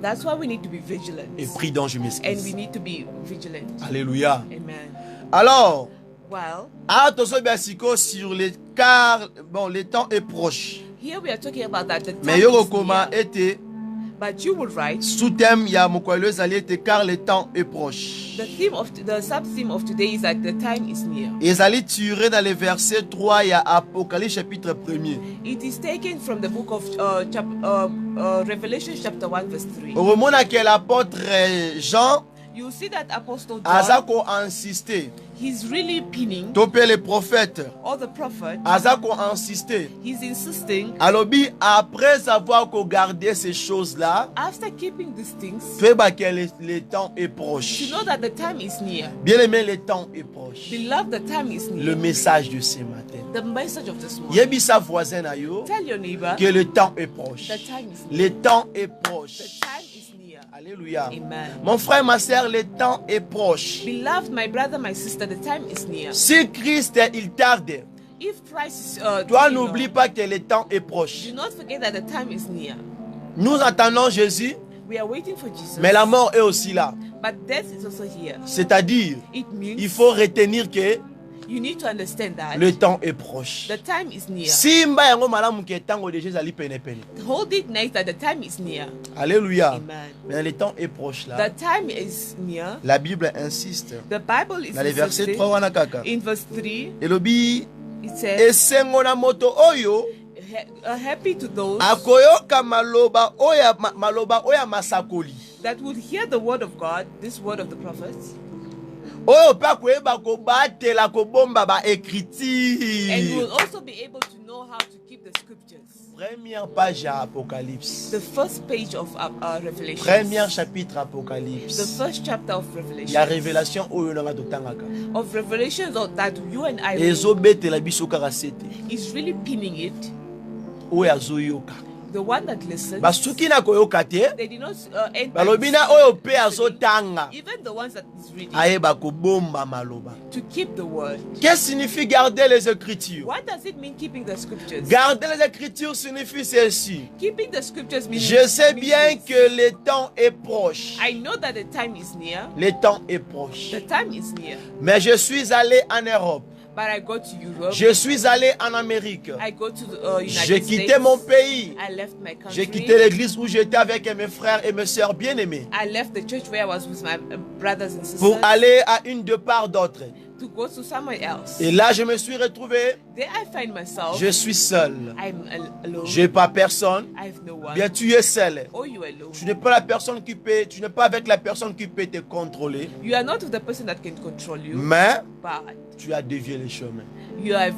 That's why we need to be vigilant. et prudent, je And we m'excuse. need to be vigilant. Alléluia. Amen. Alors, Well, sur les car bon, le temps est proche. here we are talking about that the Mais time yo is koma near. était But you would write sous thème ya mokwalo ezali était car le temps est proche. the sub theme of today is that the time is near. Ezali tiré dans le verset 3 ya Apocalypse chapitre 1er. It is taken from the book of Revelation chapter 1 verse 3. Au moment que l'apôtre Jean You see that Apostle aza John, ko insister. he's really pinning Topé les prophètes all the prophets. aza ko insister. He's insisting Alobi après avoir gardé ces choses-là, after keeping these things fais que le temps est proche. to know that the time is near. Bien aimé, le temps est proche. Beloved, the time is Le near. message de ce matin. The message of this morning. Yebi sa voisin na yo Tell your neighbor que le temps est proche. the time is near. Le temps est The proche. time is near. Alléluia. Amen. Mon frère, ma soeur, le temps est proche. Beloved, my brother, my sister, the time is near. Si Christ il tarde, If Christ is toi delayed, n'oublie pas que le temps est proche. do not forget that the time is near. Nous attendons Jésus, We are waiting for Jesus. mais la mort est aussi là. But death is also here. C'est-à-dire, It means il faut retenir que you need to understand that le temps est proche. the time is near. Simba yango malamu ke tango de Jésus ali pene pene. Hold it nice that the time is near. Alléluia. Amen. Mais le temps est proche là. The time is near. La Bible insiste. The Bible is Dans les versets insisting 3 wana kaka. in verse 3. Elobi It says, esengo na moto oyo happy to those akoyoka maloba oya masakoli. that would hear the word of God, this word of the prophets, Oyo pa koyeba kobatela kobomba ba and will écriture. also be able to know how to keep the scriptures. Première page à Apocalypse. The first page of Revelation. Premier chapitre The Apocalypse. first chapter of La Revelation. révélation oyo nanga totangaka. Of Revelations that you and I read Ezobetela biso kaka sete. is really pinning it. Oyo azoyoka. The one that listens, basuki na koyoka te they did not enter. balobina oyo pe azotanga Even the ones that is reading, ayeba kobomba maloba. to keep the word. Qu'est-ce que signifie garder les écritures? What does it mean keeping the scriptures? Garder les écritures signifie ceci. Keeping the scriptures means Je sais bien que le temps est proche. I know that the time is near. Le temps est proche. The time is near. Mais je suis allé en Europe. But I go to Europe. Je suis allé en Amérique. I go to the United J'ai States. quitté mon pays. I left my country. J'ai quitté l'église où j'étais avec mes frères et mes sœurs bien-aimés I left the church where I was with my brothers and sisters pour aller à une de part d'autre. to go to somewhere else. Et là, je me suis retrouvé. There I find myself. Je suis seul. I'm alone. Je n'ai pas personne. I have no one. Bien, tu es seul. Oh, you alone. Tu n'es pas la personne qui peut, tu n'es pas avec la personne qui peut te contrôler. You are not with the person that can control you. Mais But tu as dévié les chemins. you have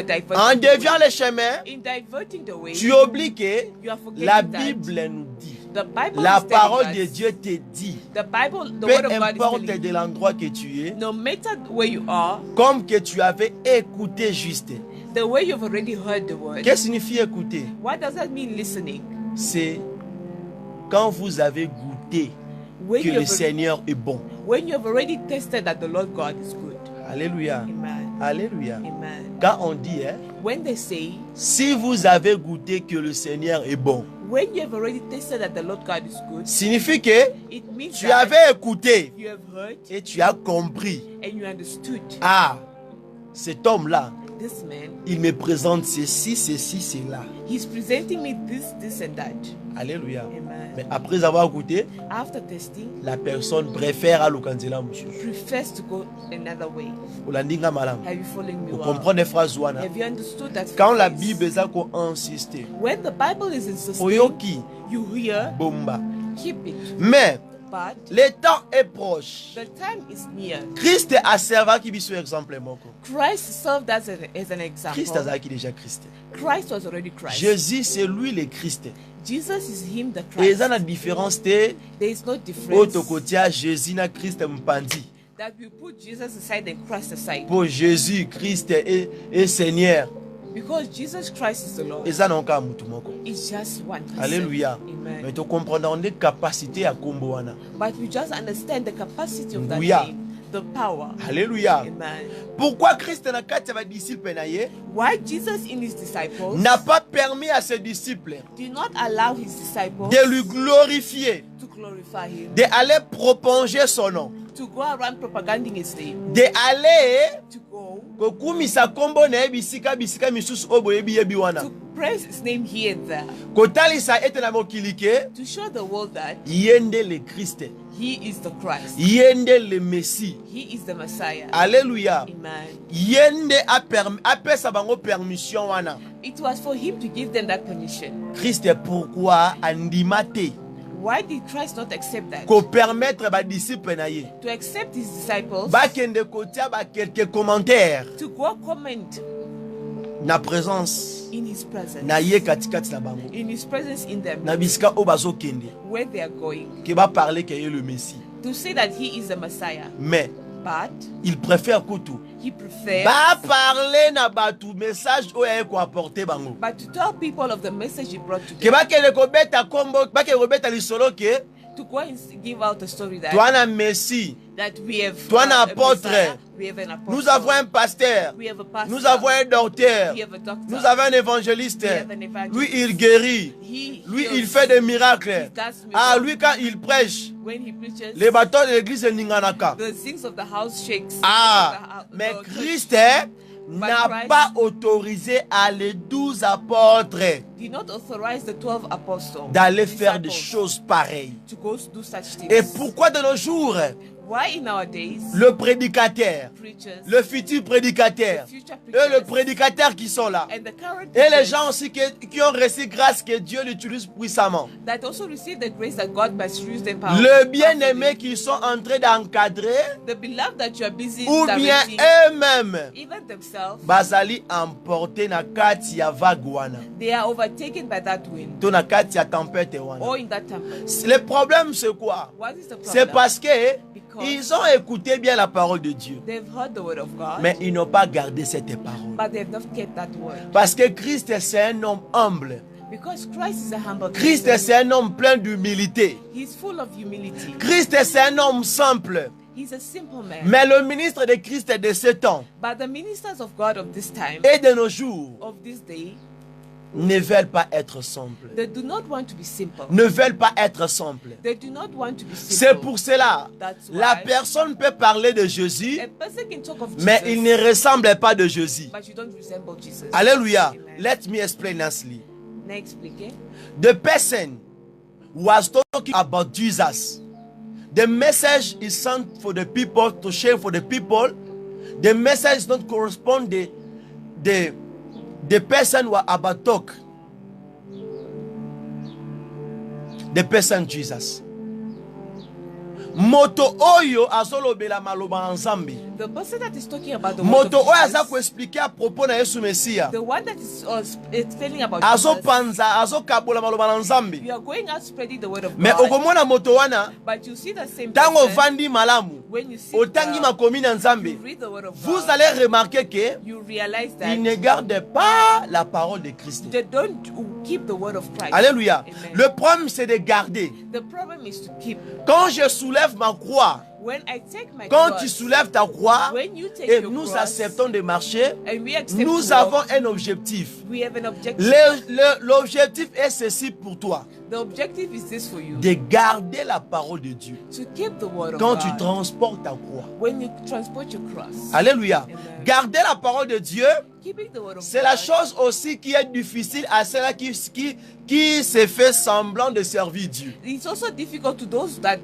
diverted. En déviant les chemins, In diverting the way, tu oublies que you are forgetting la that Bible nous dit. the Bible La is telling parole us, de Dieu te dit. the Bible, the Peu word of God is importe telling de you, l'endroit que tu es, no matter where you are, comme que tu avais écouté juste. the way you've already heard the word. Qu'est-ce que signifie écouter? What does that mean, listening? C'est quand vous avez goûté When que you le have, Seigneur est bon. when you have already tasted that the Lord God is good. Alléluia. Amen. Alléluia. Amen. Quand on dit, hein, When they say, si vous avez goûté que le Seigneur est bon, when you have already tasted that the Lord God is good, signifie que it means tu that avais écouté you have heard et tu as compris. and you understood. Ah, cet homme-là, This man, il me présente ceci, ceci, cela. he's presenting me this and that. Alléluia. Amen. Mais après avoir goûté, After testing, la personne préfère à l'okanzela monsieur. prefers to go another way. Olandinga malam. Have you following me Vous well? comprenez phrase wana? Have you understood that? Quand la phrase? Bible est là qu'on insiste, When the Bible is insisting, oyoki you hear, bomba. keep it. Mais But le temps est proche. the time is near. Christ a servi qui biso exemple moko. Christ served as an example. Christ a qui déjà Christ. Christ was already Christ. Jésus c'est lui le Christ. Jesus is him, the Et Christ. ça la différence te There is no difference otokotia Jésus na Christ mpandi. that we put Jesus aside and Christ aside. Pour Jésus Christ est Seigneur. Because Jesus Christ is the Lord. Et ça non ka mutu moko. It's just one person. Alléluia. Mais Amen. tu comprends des capacités à kombo wana. But we just understand the capacity of that Nguya. name, the power. Alléluia. Amen. Pourquoi Christ na kati ya disciples na ye Why Jesus in his disciples n'a pas permis à ses disciples did not allow his disciples de lui glorifier, to glorify him, d'aller propager son nom, to go around propaganding his name, d'aller to go kokumisa kombo na ye bisika bisika misusu oyo boyebi yebi wana, to praise his name here and there, kotalisa ete na mokili ke to show the world that ye nde le Christ, he is the Christ, ye nde le Messie. he is the Messiah. Alléluia. Amen. Ye nde apesa bango permission wana. It was for him to give them that permission. Christ pourquoi andima te Why did Christ not accept that? ko permettre ba disciple na ye To accept his disciples, bakende kotia ba quelques commentaires to go comment na présence in his presence, na ye katikati na bango in his presence in them, na bisika o bazokende where they are going, ke ba parler que ye le Messie, to say that he is the Messiah. mais But il préfère kutu he prefers ba parler na batu message o ya ko apporter bango but to tell people of the message he brought to ke them, bakende ko beta kombo bakende ko beta lisolo ke to go and give out the story that, toi Messie, that we have toi un a apôtre, Messiah, we have an apostle, nous avons un pasteur, we have a pastor, nous avons un docteur, we have a doctor, nous avons un évangéliste. we have an evangelist. Lui, il guérit. He Lui, heals. il fait des miracles. He does Ah, miracles. lui, quand il prêche, When he preaches, les bâtons de l'église de Ninganaka. the things of the house shakes. Ah, The mais church Christ n'a Christ pas autorisé à les 12 apôtres did not authorize the 12 apostles d'aller faire des disciples, choses pareilles. to go do such things. Et pourquoi de nos jours, Why in our days, le prédicateur, preachers, le futur prédicateur, the future et preachers, le prédicateur qui sont là, and the current et les preachers gens aussi qui ont reçu grâce que Dieu l'utilise puissamment, that also receive the grace that God must use them le bien-aimé qui sont en train d'encadrer, the beloved that you are busy ou bien directing, eux-mêmes, even themselves, bazali emporté na kati ya vague wana, they are overtaken by that wind to na kati ya tempête wana. or in that tempest. Le problème c'est quoi? What is the problem? C'est parce que Because ils ont écouté bien la parole de Dieu, they've heard the word of God, mais ils n'ont pas gardé cette parole. but they've not kept that word. Parce que Christ c'est un homme humble. Because Christ is a humble Christ, person. c'est un homme plein d'humilité. He's full of humility. Christ, c'est un homme simple. He's a simple man. Mais le ministre de Christ de ce temps But the ministers of God of this time, et de nos jours of this day, ne veulent pas être simples. they do not want to be simple. Ne veulent pas être simples. They do not want to be simple. C'est pour cela, That's la why personne peut parler de Jésus, a person can talk of mais Jesus, il ne ressemble pas de Jésus. but you don't resemble Jesus. Alléluia. Amen. Let me explain nicely. Next, explain. The person was talking about Jesus. The message is sent for the people, to share for the people. The message don't correspond the person who are about talk. The person Jesus. Moto oyo azolobela maloba nzambi. The person that is talking about the word Moto of oyo Jesus, aza ko expliquer à propos na Yesu Mesia. the one that is telling about Azo Jesus, panza, azo kabola maloba na nzambi. you are going out spreading the word of Mais God, okomona moto wana but you see the same tango person, vandi malamu. when you see Otangi makomi na you nzambi. read the word of Vous God, allez remarquer que you realize that il ne garde pas la parole de Christ. they don't keep the word of Christ. Alléluia. Amen. Le problème c'est de garder. The problem is to keep. Quand je soulève ma croix, When I take my quand cross, tu soulèves ta croix when you take et your nous cross, acceptons de marcher, and we accept nous to avons walk, un objectif. we have an objective. L'objectif est ceci pour toi, The objective is this for you, de garder la parole de Dieu. to keep the word of Quand God. tu transportes ta croix. When you transport your cross, Alléluia. Amen. Garder la parole de Dieu, keeping the word of c'est God, la chose aussi qui est difficile à ceux qui se fait semblant de servir Dieu. it's also difficult to those that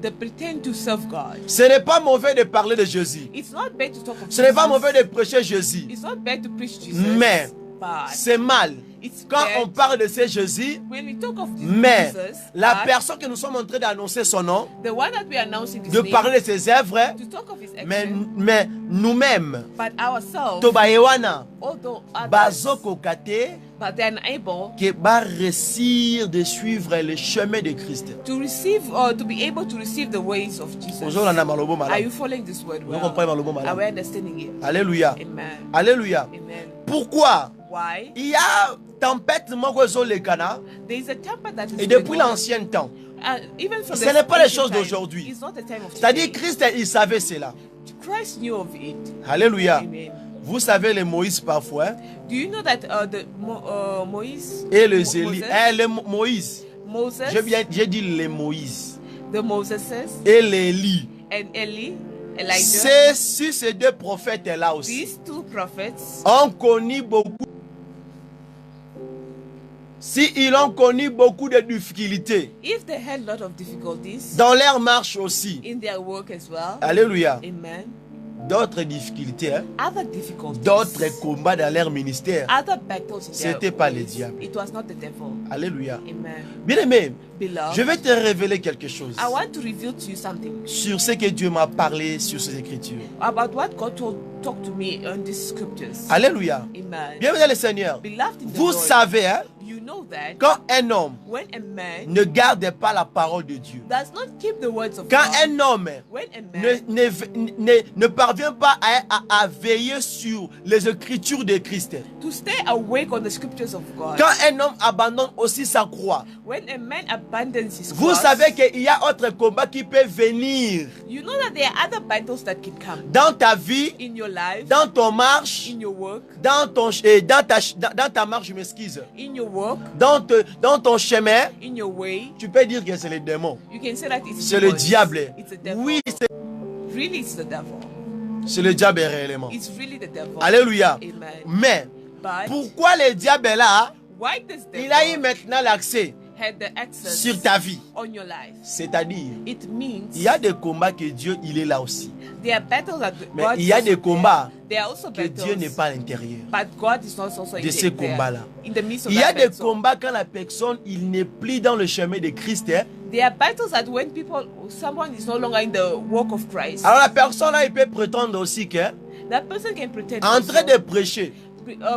they pretend to serve God. Ce n'est pas mauvais de parler de Jésus. It's not bad to talk of Ce n'est pas Jesus. mauvais de prêcher Jésus. It's not bad to preach Jesus. Mais but c'est mal it's quand bad on parle de ce Jésus, when we talk of this mais Jesus, la but personne que nous sommes en train d'annoncer son nom, the one that we are announcing his de name, parler de ses œuvres, to talk of his mais action, nous-mêmes, but ourselves, Tobayewana, although others, Bazoko Kate, but they are unable qui va réussir de suivre le chemin de Christ. to receive or to be able to receive the ways of Jesus. Aujourd'hui, on a malobo Are malade. you following this word Vous well? comprenez malobo Are we malade. understanding it? Alléluia. Amen. Alléluia. Amen. Pourquoi? Why? Il y a tempête moko zo le Ghana There is a temper that is et depuis going on. l'ancien temps. Even from Ce the n'est pas les ancient choses time, d'aujourd'hui. it's not the time of C'est-à-dire today. Christ, il savait cela. Christ knew of it. Alléluia. Amen. Vous savez les Moïse parfois hein, Do you know that Moïse et les Élie. Les Moïse. Moses, J'ai dit les Moïse the Moseses, et les Élie. and Elijah, Ces deux prophètes-là aussi these two prophets, ont connu beaucoup. Si ils ont connu beaucoup de difficultés if they had a lot of difficulties dans leur marche aussi. in their work as well, Alléluia. amen, D'autres difficultés, hein, other difficulties, d'autres combats dans leur ministère. other battles in their C'était pas ways, le diable. it was not the devil. Alléluia. Amen. Bien-aimé, Beloved, je vais te révéler quelque chose I want to reveal to you something sur ce que Dieu m'a parlé sur ces écritures. about what God talked to me on these scriptures. Alléluia. Amen. Bienvenue le Seigneur. Beloved in the Vous Lord, savez, hein, you know that quand un homme when a man ne garde pas la parole de Dieu, does not keep the words of quand God, un homme when a man ne parvient pas à veiller sur les écritures de Christ, to stay awake on the scriptures of God, quand un homme abandonne aussi sa croix, when a man abandons his vous cross, savez qu'il y a autre combat qui peut venir you know that there are other battles that can come dans ta vie, in your life, dans ton marche, in your work, dans ta marche, je m'excuse, in your work, dans ton chemin. in your way. Tu peux dire que c'est le démon. You can say that it's C'est le demons. diable. It's the devil. Oui, Really, it's the devil. c'est le diable réellement. It's really the devil. Alléluia. Amen. Mais But pourquoi le diable est là? why does the Il a eu devil maintenant l'accès had the access sur ta vie. on your life? C'est-à-dire, It means il y a des combats que Dieu, il est là aussi. there are battles that Mais God il y a is des also combats there. There are also que battles, Dieu n'est pas à l'intérieur. but God is not also De ces combats-là. in the midst of Il y a that des battle. combats quand la personne, il n'est plus dans le chemin de Christ. Hein. There are battles that when someone is no longer in the walk of Christ, Alors la personne là, il peut prétendre aussi que, that person can pretend en train also, de prêcher,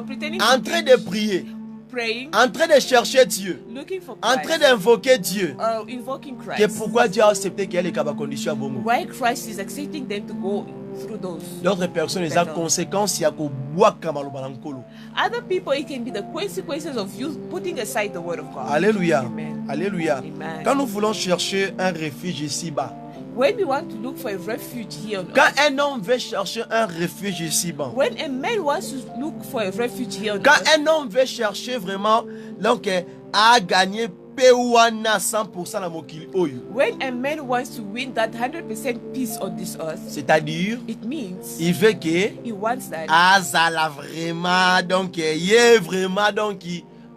pretending en to train preach, de prier, praying, en train de chercher Dieu, looking for en Christ, train d'invoquer Dieu, invoking que Christ. pourquoi Dieu a accepté qu'il y ait les conditions à Bongo. Why Christ is accepting them to go through those. D'autres personnes, les battles. conséquences, il y a qu'au bois comme à l'obalankolo. Other people, it can be the consequences of you putting aside the word of God. Alléluia. Amen. Alléluia. Amen. Quand nous voulons chercher un refuge ici-bas, When we want to look for a refuge here on quand earth, un homme veut chercher un refuge ici-bas, when a man wants to look for a refuge here on quand earth, un homme veut chercher vraiment donc, à gagner Pewana 100% dans mokili oyo, when a man wants to win that 100% peace on this earth, c'est-à-dire, it means il veut que he wants that Azala vraiment, donc, il est vraiment, donc,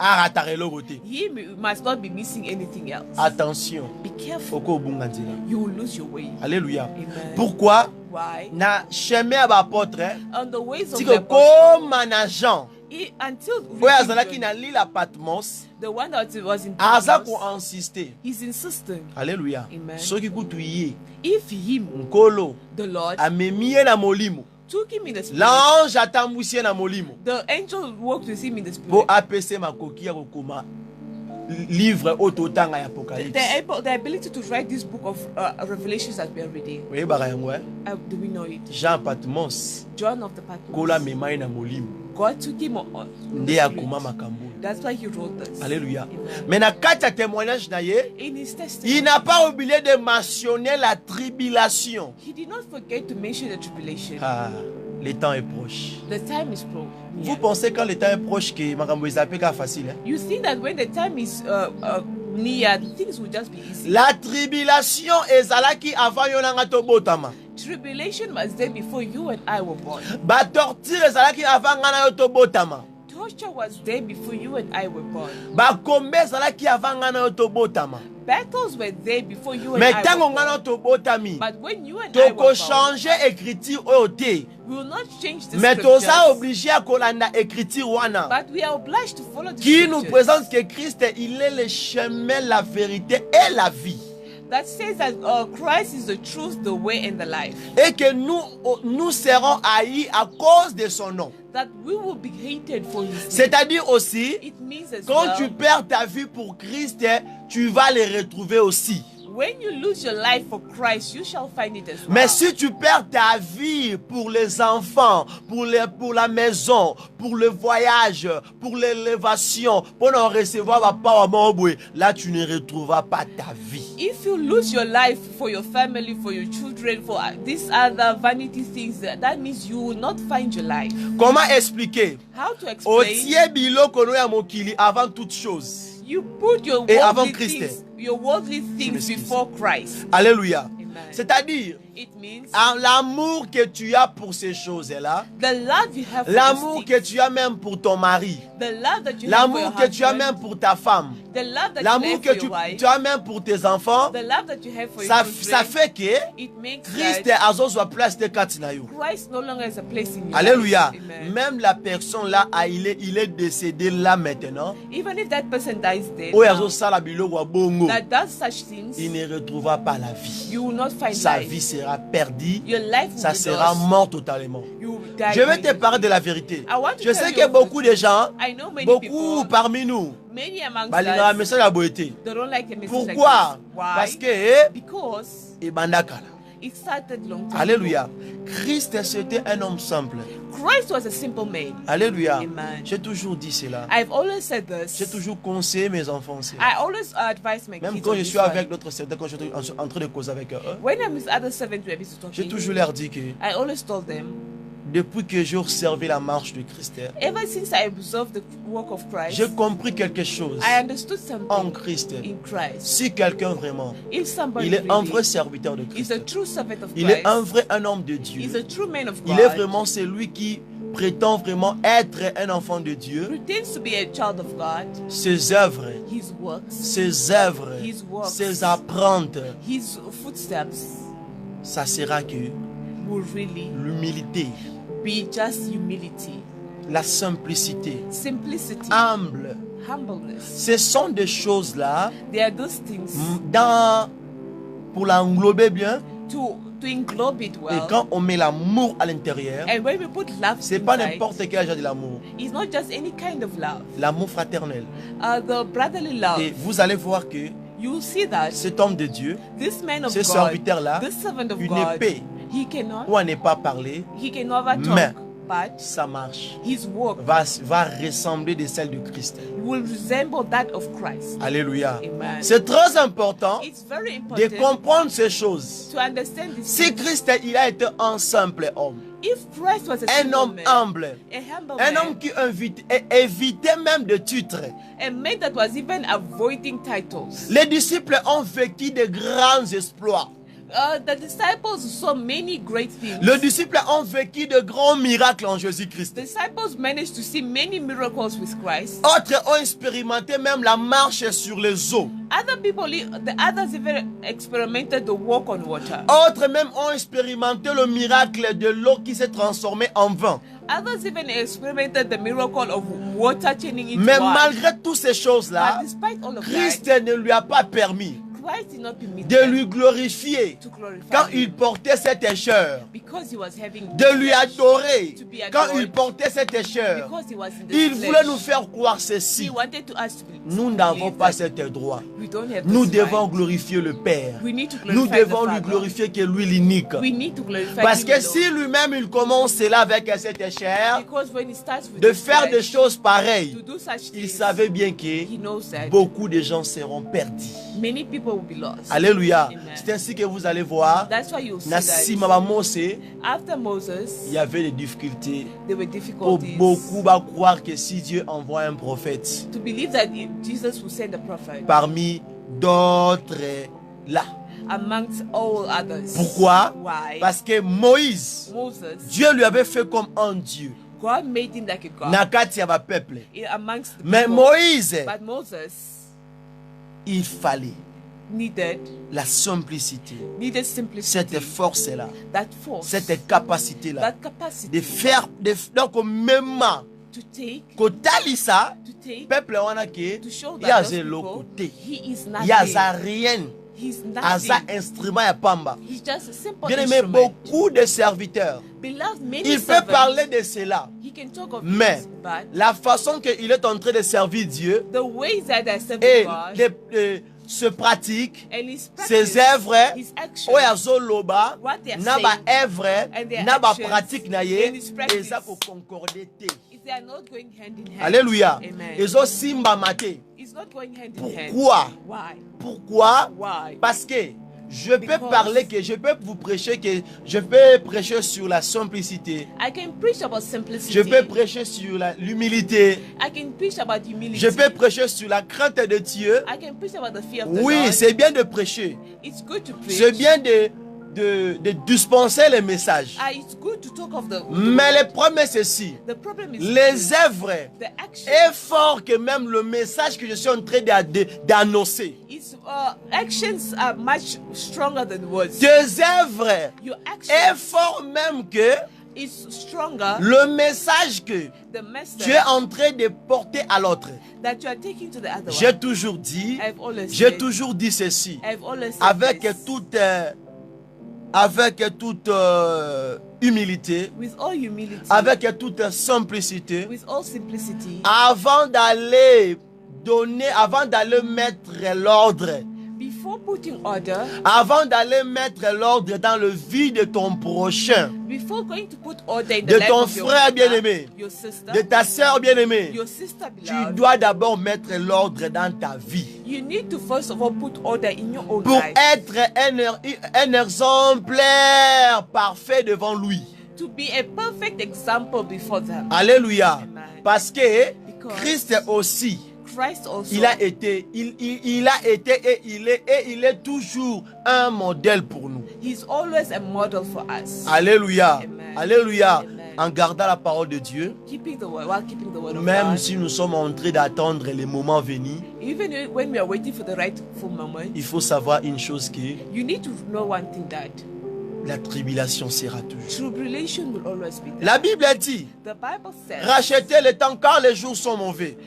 a rataré le côté. he must not be missing anything else. Attention, Be careful. Oko Bunganzela. You will lose your way. Alléluia. Amen. Pourquoi? Why? Na chemin à apôtre, On the ways of si the que apostle, comme un agent, until oyo azalaki na l'île à Patmos, the one that was in aza Patmos, ko insister. he's insisting. Alléluia. Amen. Soki kutu ye, If him, nkolo, the Lord, amemi ye na molimo, took him in the spirit, l'ange atambwisi ye na molimo, the angel walked with him in the po spirit. apese makoki ya kokoma livre oyo totanga ya Apocalypse. The ability to write this book of Revelations that we are reading. oyebaka yango Do we know it? Jean Patmos John of the Patmos. nkolo amema ye na molimo God took him on nde the akoma spirit. makambo oyo. That's why he wrote this. Alléluia. Amen. Mais na kati ya témoignage na ye, In his il testimony, n'a pas oublié de mentionner la tribulation. he did not forget to mention the tribulation. Ah, le temps est proche. The time is Vous pensez quand le temps est proche que makambo ezapeka facile? You think that when the time is near, things will just be easy. La tribulation ezalaki avant yo nanga tobotama. Tribulation was there before you and I were born. Ba torture ezalaki avant nga na yo tobotama. Torture was there before you and I were born. Ba kombe ezalaki avant nga na yo tobotama. Battles were there before you and Mais I tango were nga na born. tobotami, But when you and I toko were born, changer écriture oyo te. we will not change the Mais toza scriptures. obligé à kolanda écriture wana. But we are obliged to follow the Qui nous scriptures. présente que Christ, il est le chemin, la vérité et la vie. That says that Christ is the truth, the way, and the life. Et que nous serons haïs à cause de son nom. That we will be hated for his name. C'est-à-dire aussi, It means as quand well, tu perds ta vie pour Christ, tu vas le retrouver aussi. when you lose your life for Christ, you shall find it as well. Mais si tu perds ta vie pour les enfants, pour la maison, pour le voyage, pour l'élévation, pour en recevoir papa ou maman, là tu ne retrouveras pas ta vie. If you lose your life for your family, for your children, for these other vanity things, that means you will not find your life. Comment expliquer? How to Au explain? tie biloko no ya mokili avant toute chose. You put your Et avant worldly Christ. things, your worldly things m'excuse. before Christ. Alléluia. Amen. C'est-à-dire, It means l'amour que tu as pour ces choses-là, the love you have for l'amour these que tu as même pour ton mari, things, the love that you have for your l'amour que tu as husband, même pour ta femme, the love that you l'amour have que for your wife, tu as même pour tes enfants, the love that you have for ça your children, fait que it makes Christ that azozwa place de kati na yo. Christ no longer has a place in your Alléluia. life. Amen. Même la personne là, il est décédé là maintenant. Even if that person dies dead, Oyo now, azosala biloko ya bongo, that does such things, il ne retrouvera pas la vie. you will not find Sa life. vie sera perdue. Your life will Ça be sera lost. mort totalement. You will die. Je vais te immediately. parler de la vérité. I want to Je tell sais you que beaucoup de gens, I know many beaucoup people, parmi nous, many amongst balingaka us, message ya boyete. they don't like a message Pourquoi? like this. Why? Parce que Because ebanda kala. it started long time Alléluia. ago. Christ c'était un homme simple. Christ was a simple man. Alléluia. Amen. J'ai toujours dit cela. I've always said this. J'ai toujours conseillé mes enfants. I always advise my Même kids quand on je this suis one. avec d'autres servants, quand je suis en train de causer avec eux, When I'm with other servants we are busy j'ai talking, toujours leur dit que I always told them, depuis que j'ai observé la marche de Christ, ever since I observed the work of Christ, j'ai compris quelque chose I understood en something Christ. in Christ. Si quelqu'un vraiment, If somebody il est un really vrai serviteur de is Christ, a true servant of il est Christ, un vrai un homme de Dieu, is a true man of God, il est vraiment celui qui prétend vraiment être un enfant de Dieu, pretends to be a child of God, ses œuvres, his works, His works. ses apprentes, his footsteps ça sera que will really l'humilité, be just humility, la simplicité, simplicity, humble, humbleness. ce sont des choses-là, They are those things pour l'englober bien, to englobe it et well. quand on met l'amour à l'intérieur, And when we put love c'est pas inside, n'importe quel genre de l'amour, it's not just any kind of love. l'amour fraternel. The brotherly love. Et vous allez voir que You see that cet homme de Dieu, this man of ce God, serviteur-là, this servant of une God, épée He cannot. ou à ne pas parler, He can never mais talk. But sa marche his walk va ressembler de celle de Christ. will resemble that of Christ. Alléluia. Amen. C'est très important It's very de important comprendre ces choses. to understand this. Si Christ, il a été un simple homme, If Christ was a un simple homme man, humble, a humble un man, homme qui évitait même de titres. a man that was even avoiding titles. Les disciples ont vécu de grands exploits. The disciples saw many great things. Les disciples ont vécu de grands miracles en Jésus-Christ. Disciples managed to see many miracles with Christ. Autres ont expérimenté même la marche sur les eaux. The others even experimented the walk on water. Autres même ont expérimenté le miracle de l'eau qui s'est transformée en vin. Others even experimented the miracle of water turning into Mais wine. malgré toutes ces choses-là, But despite all of Christ that, ne lui a pas permis Christ did not permit de them lui glorifier to glorify quand him il portait cette écheur, because he was having de lui flesh, adorer to be quand adored, il portait cette écheur. because he was in the Il flesh. voulait nous faire croire He ceci. wanted to us to believe Nous n'avons pas that cet droit. we don't have Nous this devons right. glorifier le Père. We need to Nous glorify devons the lui Father. glorifier que lui l'unique. We need to glorify Parce him que alone. si lui-même il commence cela avec cette échelle, Because when he starts with de this faire des flesh, choses pareilles, to do such il things, savait bien he que knows that beaucoup de gens seront perdus. many people will be lost. Alléluia. Amen. C'est ainsi que vous allez voir, That's why you'll see Nassi that Mama Mose, after Moses, il y avait des difficultés. there were Pour difficulties beaucoup va croire que si Dieu envoie un prophète to believe that Jesus will send a prophet parmi d'autres là. amongst all others. Pourquoi? Why? Parce que Moïse, Moses, Dieu lui avait fait comme un Dieu. God made him like a God Nakati va peuple. amongst the Mais people. Moïse, But Moses il fallait needed la simplicité, simplicity, cette force-là, that force, cette capacité-là, that capacity de faire, donc même to take, kotalisa, to take, peuple wana ke, to show il y a that those zéro people, côté, he is il y a nothing. rien, He's aza nothing. instrument ya pamba. He's just a simple Bien aimé, instrument. beaucoup de serviteurs, Beloved, many il peut servants, parler de cela, he can talk of mais this, but la façon qu'il est en train de servir Dieu the ways that I serve et God se pratique, and his ses practice, œuvres, his actions, oyazo loba, what they are na ba saying, œuvre, and their na ba actions, pratique na ye, and his practice, eza ko concorder te. if they are not going hand in hand. Alléluia. Amen. Ezo simba mate. It's not going hand in hand. Pourquoi? Why? Pourquoi? Why? Parce que je peux Because parler que je peux vous prêcher que je peux prêcher sur la simplicité. I can preach about simplicity. Je peux prêcher sur l'humilité. I can preach about humility. Je peux prêcher sur la crainte de Dieu. I can preach about the fear of the Oui, Lord. c'est bien de prêcher. It's good to preach. C'est bien de dispenser les messages. It's good to talk of the Mais le problème c'est ceci. the problem is Les œuvres the action. est fort que même le message que je suis en train d'annoncer. Its actions are much stronger than words. Tes œuvres Your est action fort même que is stronger le message que the message tu es en train de porter à l'autre. that you are taking to the other J'ai one. toujours dit, I've always said ceci, I've always said avec this. toute humilité, With all humility, avec toute simplicité, with all simplicity, avant d'aller mettre l'ordre, before putting order, avant d'aller mettre l'ordre dans le vie de ton prochain, before going to put order in the de life ton of your frère brother, bien-aimé, your sister, de ta sœur bien-aimée, your sister tu beloved, dois d'abord mettre l'ordre dans ta vie. you need to first of all put order in your own Pour life être un exemplaire parfait devant lui. to be a perfect example before them. Alléluia. Amen. Parce que Because Christ aussi, Christ also, il a été et il est toujours un modèle pour nous. he's always a model for us. Alléluia. Amen. Alléluia. Amen. En gardant la parole de Dieu, Keeping the word, while keeping the word of même God. si nous sommes en train d'attendre les moments venus, Even when we are waiting for the rightful moment, il faut savoir une chose que you need to know one thing, that la tribulation sera toujours. tribulation will always be there. La Bible dit, The Bible says, rachetez le temps car les jours sont mauvais.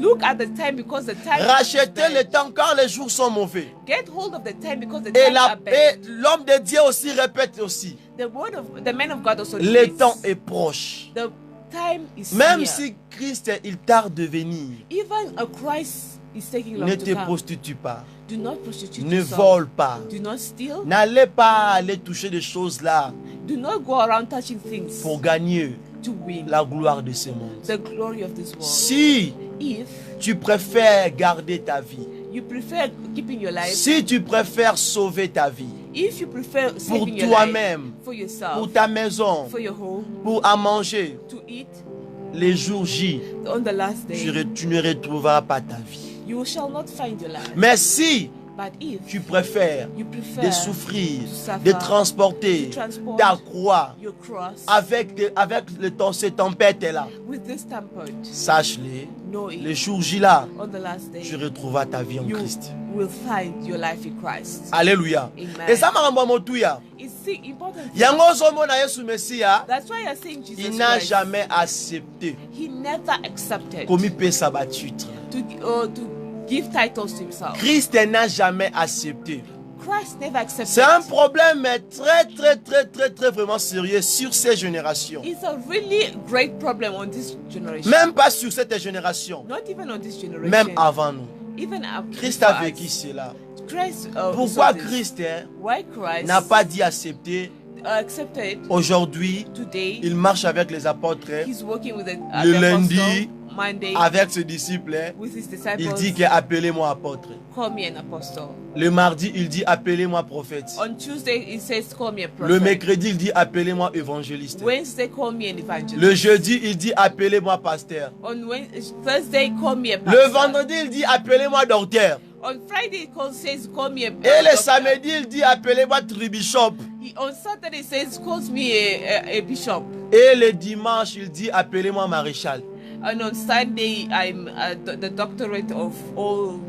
look at the time because the time is Rachetez bad. le temps car les jours sont mauvais. Get hold of the time because the Et times are bad. l'homme de Dieu aussi répète aussi, The man of God also le repeats, temps est proche. the time is Même near. si Christ il tarde de venir, Even a Christ It's taking long Ne to te come. prostitue pas. Do not prostitute Ne yourself. vole pas. Do not steal. N'allez pas aller toucher des choses là Do not go around touching things pour gagner to win la gloire de ce monde. the glory of this world. Si If tu préfères garder ta vie, you prefer keeping your life, si tu préfères sauver ta vie if you prefer pour saving your toi-même, life for yourself, pour ta maison, for your home, pour à manger, to eat les jours J, on the last day, tu ne retrouveras pas ta vie. you shall not find your life. Mais si But if tu préfères you prefer de souffrir, to suffer, de transporter to transport ta croix your cross avec ces tempêtes-là, with this tempered, sache-le, know it, le jour J là, on the last day, tu retrouveras ta vie en you Christ. will find your life in Christ. Alléluia. Amen. Et ça m'a rendu motuya. It's the important thing. Yango zomona Yesu Messia, That's why you're saying Jesus il n'a Christ. jamais accepté He never accepted comme il peut s'abattre. to give titles to himself. Christ n'a jamais accepté. Christ never accepted. C'est un problème très vraiment sérieux sur ces générations. It's a really great problem on this generation. Même pas sur cette génération, Not even on this generation. même avant nous. Even after Christ a vécu cela. Christ, Pourquoi saw this. Christ Why Christ n'a pas dit accepter? accepted Aujourd'hui, today? il marche avec les apôtres. He's working with the Le apostle, lundi, Monday avec ses disciples, with his disciples. il dit que appelez-moi apôtre. Call me an apostle. Le mardi, il dit appelez-moi prophète. On Tuesday, he says, call me a prophet. Le mercredi, il dit appelez-moi évangéliste. Wednesday, call me an evangelist. Le jeudi, il dit appelez-moi pasteur. On Thursday, call me a pastor. Le vendredi, il dit appelez-moi docteur. On Friday, says, call me a Et le doctor. samedi, il dit appelez-moi tribishop. On Saturday, says, calls me a bishop. Et le dimanche, il dit appelez-moi maréchal. And on Sunday, I'm the doctorate of all.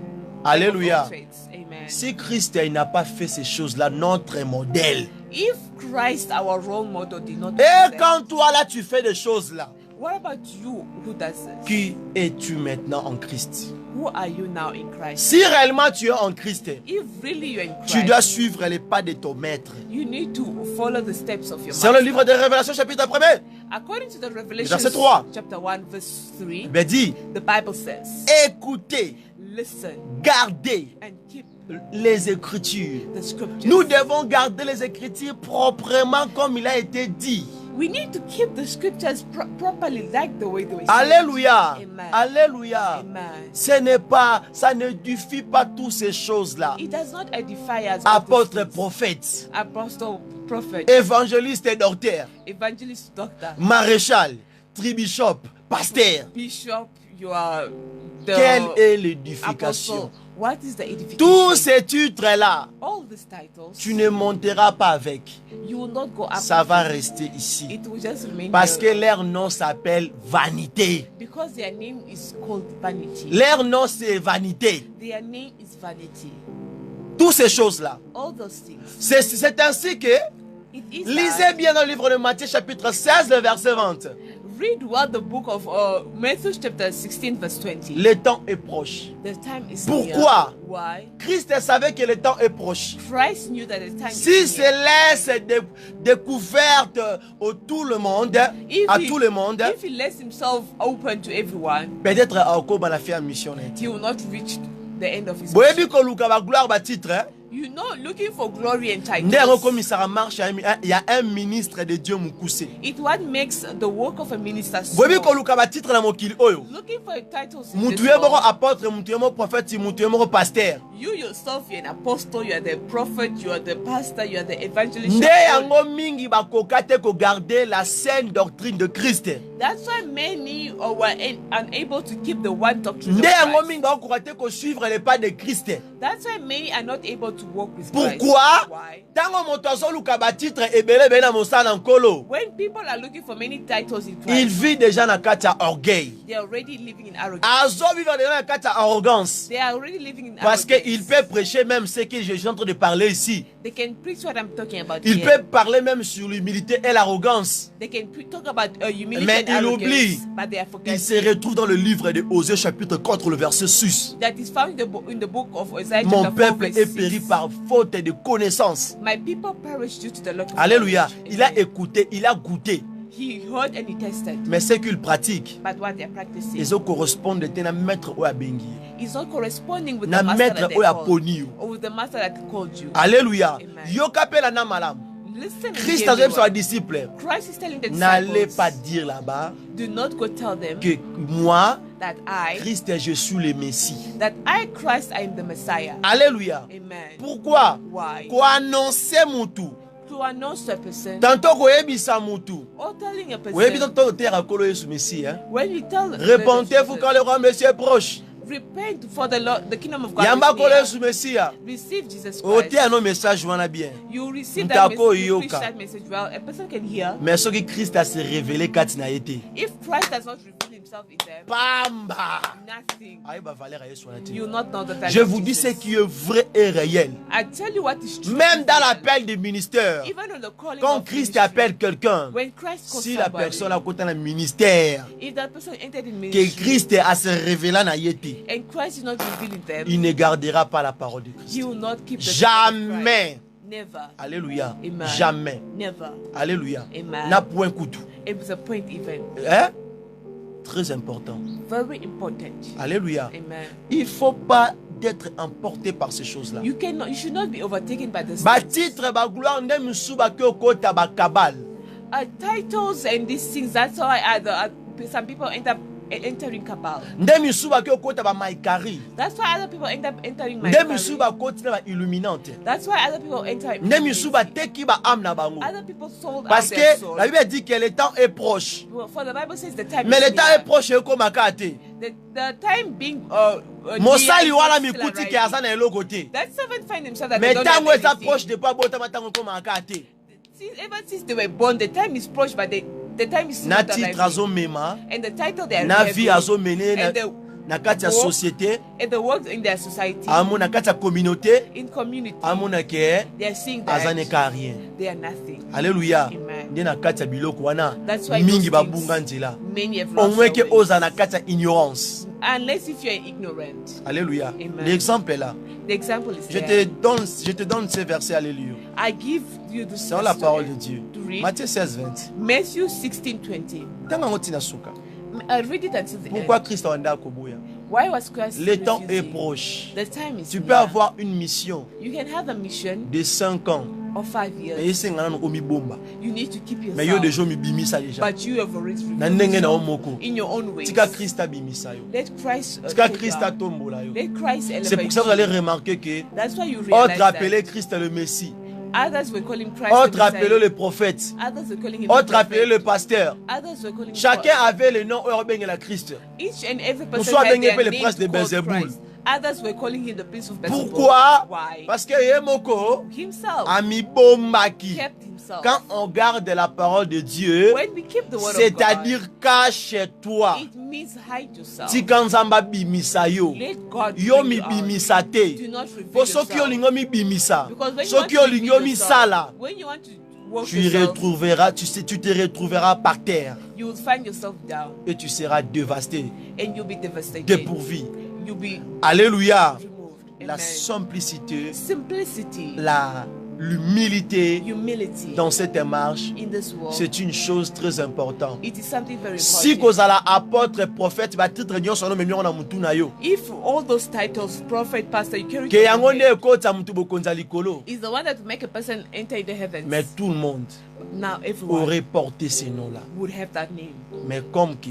Alléluia. of all trades. Amen. Si Christ il n'a pas fait ces choses-là, notre modèle. If Christ, our role model, did not do Et that, quand toi là, tu fais des choses-là, what about you who does this? qui es-tu maintenant en Christ? Who are you now in Christ? Si réellement tu es en Christ, If really you're in tu Christ, dois suivre les pas de ton maître. you need to follow the steps of your C'est le master. livre de Révélation chapitre 1er. According to the Revelation Verset 3. chapter 1 verse 3, Ben dit, the Bible says, écoutez, listen gardez and keep les Écritures. the scriptures. Nous devons garder les Écritures proprement comme il a été dit. We need to keep the scriptures properly like the way they were said. Alléluia. Amen. Alléluia. Amen. Ce n'est pas, ça ne édifie pas toutes ces choses-là. It does not edify us. all these Apôtre, things. prophète, Apostle, prophet, évangéliste et docteur, evangelist, doctor, maréchal, tribishop, pasteur. bishop, you are the Quelle est l'édification? apostle. What is the edification? Tous ces titres-là, All these titles, tu ne monteras pas avec. you will not go up. Ça with va it. rester ici. It will just remain Parce que there. leur nom s'appelle vanité. Because their name is called vanity. Leur nom c'est vanité. Their name is vanity. Toutes ces choses-là. All those things. C'est ainsi que, It is lisez that. bien dans le livre de Matthieu chapitre 16, le verset 20. Read what the book of Matthew chapter 16 verse 20. Le temps est proche. The time is Pourquoi? near. Why? Christ savait que le temps est proche. Christ knew that the time Si is se near. laisse découverte à tout le monde, If à he- tout le monde, If he lets himself open to everyone, peut-être Akoba l'a fait en mission. he will not reach the end of his mission. Boyebi koluka ba gloire ba titre. You know, looking for glory and Ndero titles. comme ça marche, il y a un ministre de Dieu Mukuse. It what makes the work of a minister Boyebi small. koluka ba titre na mokili oyo. Looking for titles in Mutu this ye moko world. apôtre, mutu ye moko prophète, mutu ye moko pasteur. You yourself, you're an apostle, you are the prophet, you are the pastor, you are the evangelist. Nde you are all- yango mingi bakoka te ko garder la saine doctrine de Christ. That's why many were unable to keep the one doctrine Nde of yango Christ. mingi bakoka te ko suivre les pas de Christ. That's why many are not able to walk with Christ. Pourquoi? Why? Tango moto azoluka ba titre ebele be na mosala nkolo. When people are looking for many titles in Il Christ, vit déjà na kati ya orgueil. they are already living in arrogance. Azo vivre déjà na kati ya arrogance. They are already living in Parce arrogance. qu'il peut prêcher même ce que je suis en train de parler ici. They can preach what I'm talking about Il here. peut parler même sur l'humilité et l'arrogance. They can talk about humility Mais and il arrogance, oublie. but they are Il forgetting se retrouve dans le livre de Osée chapitre 4 le verset 6. that is found in the book of Isaiah Mon chapter 4 peuple verse est 6. péri par faute de connaissance. My people perish due to the lack of Alléluia. knowledge. Il a Amen. écouté, il a goûté. He heard and he tested. Mais ce qu'ils pratiquent, But what they're practicing ils correspondent à un maître ou à Bengi. is not corresponding with Na the master maître that they ou à called, Poni. or with the master that called you. Alléluia. Amen. Yo kapela na malam. Listen, Christ a dit aux disciples, Christ is telling the n'allez disciples, pas dire là-bas do not go tell them que moi, that I, je suis le Messie. Christ, I am the Messiah. Alléluia. Amen. Pourquoi? Why? Ko annoncer mutu. To announce to a person Tantôt ko yebisa mutu. or telling a Ko yebisa person, to terre kolo Yesu Messie, hein. when you tell Répentez-vous quand le roi Messie est proche. repent for the Lord, the kingdom of God Yamba is kolo near. Yesu Messie. Receive Jesus O Christ. te un message wana bien. You receive that Mtako message, you preach yoka. that message well. A person can hear. Mais ce que Christ a se révélé quand il a été. If Christ does not reveal himself in them, Bamba. nothing. Aïe ba valeur à Yesu wana te. You will not know the value Je of vous dis ce Jesus. qui est vrai et réel. I tell you what is true. Même dans l'appel du ministère, Even on the calling quand of Christ ministry, appelle quelqu'un, when Christ calls si la somebody, personne a côté un ministère, if that person entered in que ministry Christ a se révélé na yeti, and Christ is not revealing them, il ne gardera pas la parole de Christ. he will not keep the Jamais. Never. Alléluia. Amen. Jamais. Never. Alléluia. Amen. N'a point couteau. It was a point even. Hein? Très important. Very important. Alléluia. Amen. Il ne faut pas d'être emporté par ces choses-là. You should not be overtaken by the Ba sins. titre ba gloire ndem suba ke okota ba kabal. Titles and these things, that's why some people end up entering Kabal. Ndem suba ke okota ba maikari. That's why other people end up entering my Ndem suba koti na ba illuminante. That's why other people enter. Ndem suba teki ba âme na bango. Other people sold Parce out their que soul. la Bible dit que le temps est proche. Well, for the Bible says the time Mais is le temps near. est proche et comme akate. The time being Mosali near wala is mi still kuti ke arriving. azana eloko te. That servant find himself that Mais they don't have tango eza anything. proche de pas bota matango comme akate. Ever since they were born, the time is approached, but the time is Na not titre arriving. azo mema, And the title they are na vie having, azo mené na kati ya work- société, and the work in their society, amo na kati ya communauté, in community, amo na ke they are seeing that azane ka rien. they are nothing. Alléluia. Amen. Nde na kati ya biloko wana That's why mingi those babunga things, nzela. many have Au lost moins their que ways. oza na kati ya ignorance. Unless if you are ignorant. Alléluia. Amen. L'exemple est là. The example is Je there. te donne ces versets, alléluia. I give you the C'est la parole de Dieu. to read. Matthieu 16, 20. Matthew 16:20. Tanga ngoti na suka. I read it until the Pourquoi end. Christ a anda koboya? Why was Christ Le temps est refusing? proche. The time is Tu peux near. avoir une mission You can have a mission de 5 ans. of 5 Mais years. ese ngana omi bomba. You need to keep Mais yo yourself. déjà mi bimisa déjà. But you have already Na revealed ndenge na yourself omoko. in your own ways. Tika Christ a bimisa yo. Let Christ Tika take Christ you a up. tombola yo. Let Christ C'est elevate pour ça que vous allez you. remarquer que That's why you realize autres appelaient that. Christ le Messie. Others were calling Christ Autres the Messiah. appelaient le prophète. Others were calling him Autres the appelaient prophet. le pasteur. Others were calling Chacun avait le nom où la Christ. Each and every Pour person soi, had bengue their le name prince de called Belzéboul. Christ. Others were calling him the prince of Beelzebub. Pourquoi? Why? Parce que Yemoko Himself a mis bombaki. kept himself. Quand on garde la parole de Dieu, When we keep the word of c'est-à-dire cache-toi. God, it means hide yourself. Tikanzamba bimisa yo. Let God Yo bring mi you out. bimisa te. Do not reveal Po soki yourself. olingo mi bimisa. Because when you want Soki to olingo reveal mi yourself, sala. when you want to work Tu yourself, retrouveras, tu te retrouveras par terre you will find yourself down et tu seras dévasté, and you'll be devastated. dépourvu. You'll be Alléluia. removed. La Amen. simplicité, Simplicity, l'humilité humility dans cette marche, in this world, c'est une chose très importante. it is something very Si important. kozala apôtre, prophète, ba titre nyonso no memio na mutu na yo. If all those titles, prophet, pastor, you carry Ke yango to nde ekota mutu bokonza likolo. is the one that will make a person enter the heavens. Mais tout le monde Now everyone aurait porté ces noms-là. would have that name. Mais comme que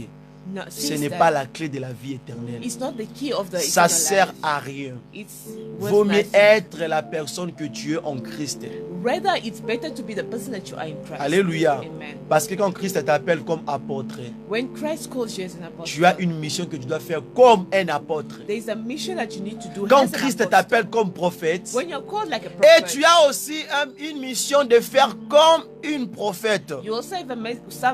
Now, ce since n'est that, pas la clé de la vie éternelle, it's not the key of the ça eternal sert life. à rien. It's Vaut worth mieux nothing. être la personne que tu es en Christ. Rather, it's better to be the person that you are in Christ. Alléluia. Amen. Parce que quand Christ t'appelle comme apôtre, When Christ calls you as an apostle, tu as une mission que tu dois faire comme un apôtre. there is a mission that you need to do. Quand as an Christ apostle. t'appelle comme prophète, When you're called like a et prophet, tu as aussi une mission de faire comme une prophète. you also have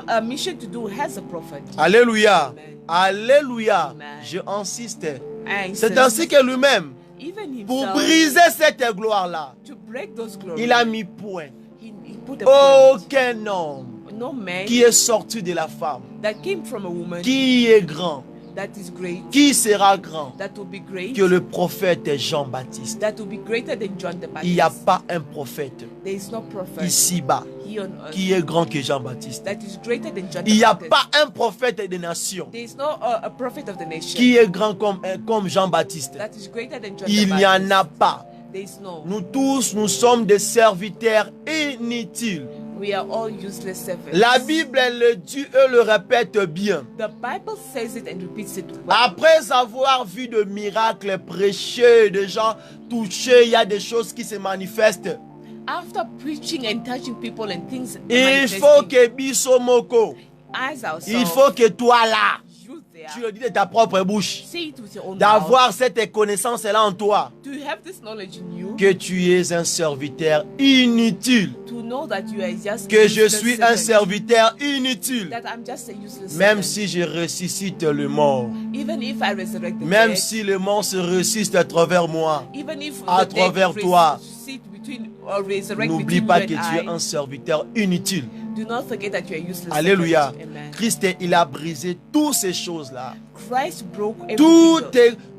a mission to do as a prophet. Alléluia. Amen. Alléluia. Amen. Je insiste. And C'est since ainsi que lui-même, even pour himself, briser cette gloire-là, to break those glories, il a mis point. he put a point. Aucun homme No man qui est sorti de la femme, that came from a woman qui est grand, that is great, qui sera grand that will be great, que le prophète Jean-Baptiste. that will be greater than John the Il n'y a Baptist. pas un prophète There is no prophet ici-bas here on earth qui est grand que Jean-Baptiste. that is greater than John Il n'y the a Baptist. pas un prophète des nations There is no a prophet of the nation qui est grand comme Jean-Baptiste. that is greater than John Il the n'y en Baptist. a pas. There is no. Nous tous, nous sommes des serviteurs inutiles. We are all useless servants. La Bible elle le dit et le répète bien. The Bible says it and repeats it well. Après avoir vu de miracles prêchés, de gens touchés, il y a des choses qui se manifestent. After preaching and touching people and things Il faut que biso moko, as ourselves, il faut que toi là, you there, tu le dis de ta propre bouche, say it with your own mouth, d'avoir cette connaissance là en toi, to have this knowledge in you, que tu es un serviteur inutile, to know that you are just que a je useless suis un servant, serviteur inutile, that I'm just a useless même servant. si je ressuscite le mort, Even if I resurrect the même dead, si le mort se ressuscite à travers moi. even if à the travers dead toi, sit between or resurrect N'oublie between pas you que and tu es I, un serviteur inutile. do not forget that you are useless. Alléluia. servant. Amen. Christ, il a brisé toutes ces choses-là. Christ broke everything.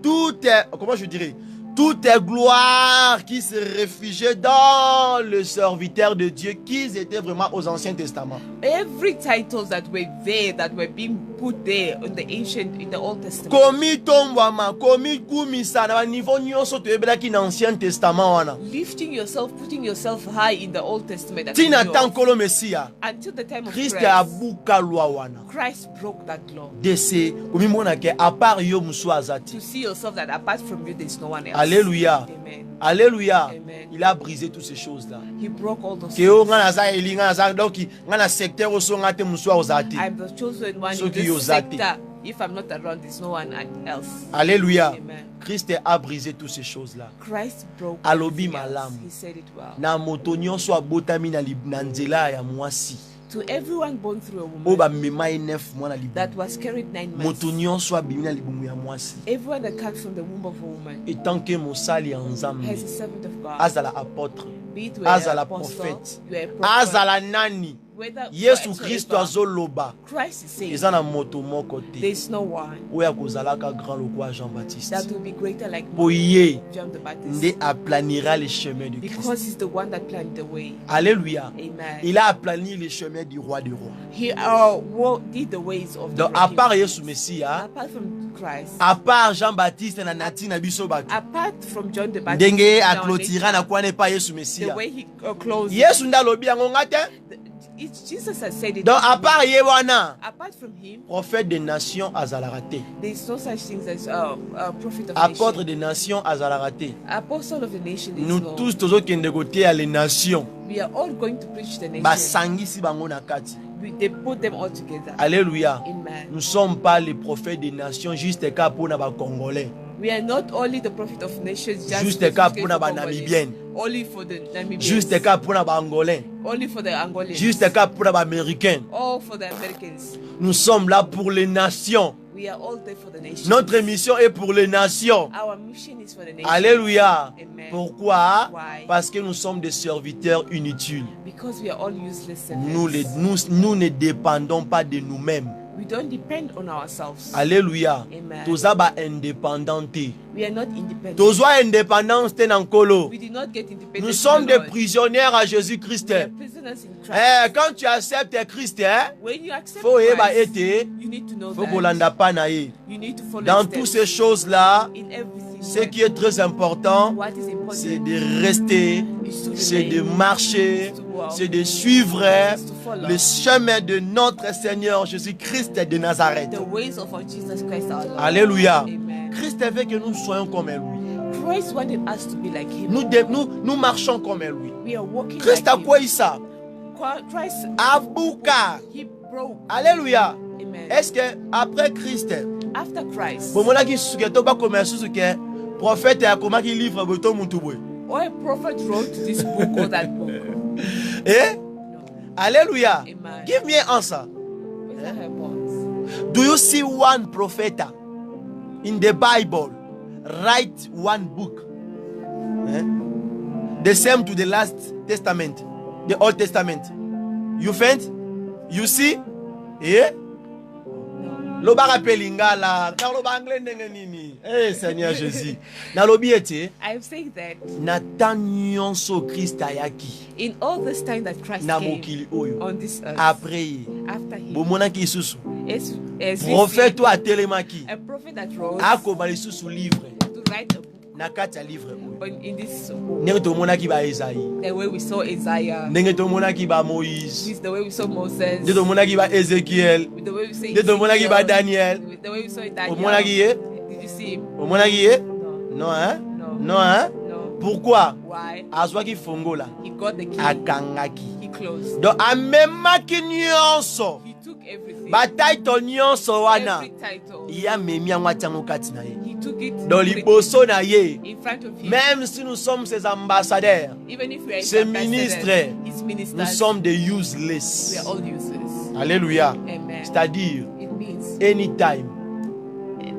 Tout est, comment je dirais, toutes est gloire qui se réfugiaient dans le serviteur de Dieu, qui étaient vraiment aux Anciens Testaments. Every titles that were there, that were being put there in the Old Testament. Komi tombwama, komi kumisa, na niveau nyonso toyebelaki na Ancien Testament wana. Lifting yourself, putting yourself high in the Old Testament. that Tina we know of. tankolo Messia, Until the time of Christ Christ, abuka loi wana. Christ broke that law. Dese, komi mona ke à part yo musu azati. To see yourself that apart from you, there is no one else. Alléluia. Amen. Alléluia. Amen. Il a brisé toutes ces choses-là. He broke all those Que o things. ngana za eli ngana za donc ngana secteur oso ngate musu azati. I'm the chosen one So in ki this yozati. sector. If I'm not around, there's no one else. Alléluia. Amen. Christ a brisé toutes ces choses-là. Christ broke Alobi everything else. malamu. He said it well. Na moto nyonso abotami na nzela ya mwasi. To everyone born through a O woman ba mema 9 mois na libumu. that was carried 9 months. Moto nyonso abimi na libumu ya mwasi. Everyone that comes from the womb of a woman Et tant que mosali ya nzambe has a servant of God. azala apôtre, Be it you are azala an apostle, prophète, you are a prophet, azala nani, whether Yesu whatsoever, Kristo azoloba. Christ is saying, Eza na moto moko there te. is no one Oyo akozalaka grand lokwa Jean-Baptiste. that will be greater like Po ye John the Baptist, nde aplanira les chemins de Christ. because he's the one that planned the way. Alléluia. Amen. Il a aplani les chemins du roi des rois. He did the ways of the Donc à King. part Yesu Messia, Apart from Christ, à part Jean-Baptiste na nati na biso bato. apart from John the Baptist, Ndenge now aklotira na kwa ne pas Yesu the Messia. way he closed, Yesu ndalobi yango ngate. Jesus has said it. Donc à part ye wana, Apart from him, prophète des nations azalaka te. there is no such thing as a prophet of Apôtre nation. des nations azalaka te. Apostle of the nation is Nous no. tous tozokende koteya les nations. We are all going to preach the nation. Basangisi bango na kati. They put them all together. Alléluia. Amen. Nous ne sommes pas les prophètes des nations juste ka pona ba Congolais. We are not only the prophet of nations, Juste specifically ka for pona ba Congolese, Namibienne. only for the Namibians, Juste ka pona ba Angolais. only for the Angolans, Juste ka pona ba Américains. all for the Americans. Nous sommes là pour les nations. We are all there for the nation. Notre mission est pour les nations. Our mission is for the nation. Alléluia. Amen. Pourquoi? Why? Parce que nous sommes des serviteurs inutiles. Because we are all useless servants. Nous ne dépendons pas de nous-mêmes. We don't depend on ourselves. Alléluia. Amen. Tozaba indépendants. We are not independent. Tozwa indépendance te nankolo. We did not get independent. Nous sommes des Lord. prisonniers à Jésus-Christ. We are prisoners in Christ. Quand tu acceptes Christ, When you accept faut yeba Christ, ete, you need to know faut that bolanda pa na ye. you need to follow Dans his toutes steps. ces choses-là, In everything. ce qui est très important, What is important c'est de rester, is to c'est de remain, marcher, is to walk, c'est de suivre is to follow le chemin de notre Seigneur Jésus-Christ de Nazareth. the ways of our Jesus Christ our Lord. Alléluia. Amen. Christ veut que nous soyons comme lui. Christ wanted us to be like him. Nous marchons comme lui. We are walking Christ like a him. quoi ça? Christ, Abuka. he broke. Alléluia. Amen. Est-ce que après Christ, After Christ, bomonaki suketo ba comme suke prophète a comment qui livre boto mutuboy. or a prophet wrote this book or that book. Eh? No. Alléluia. Amen. Give me an answer. With her bonds. Do you see one prophet in the Bible write one book? Eh? The same to the last testament, the Old Testament. You find? You see? Eh? No. Loba lingala, na loba anglais ndenge nini. Eh Seigneur Jésus. Na lobi ete. I'm saying that Nathaniel so Christ ayaki. in all this time that Christ Na came mokili oyo. on this earth, Après. after him, Bomona ki susu. as Prophète ou atelemaki. a prophet that rose Akoba li susu livre. to write a book Na kati ya livre oyo. in this book. Ndenge tomona ki ba Esaïe. The way we saw Isaiah, Ndenge tomona ki ba Moïse. with the way we saw Moses, Ndenge tomona ki ba Ezekiel. with the way we saw Ndenge tomona ki ba Daniel. with the way we saw Daniel. Omona ki ye? Did you see him? Omona ki ye? No. Non hein? No. Non hein? No. Pourquoi? Why? Azwaki fongola. He got the key. Akangaki. He closed. Donc amemaki nyonso. He took everything. Ba title nyonso wana. Every title. Ya memi yango tiango kati na ye. He took it Dans liboso na ye. in front of him. Même si nous sommes ses ambassadeurs, Even if we are his ses ambassadors, ministres, his nous ministers, sommes des we useless. are all useless. Alléluia. Amen. C'est-à-dire, It means anytime,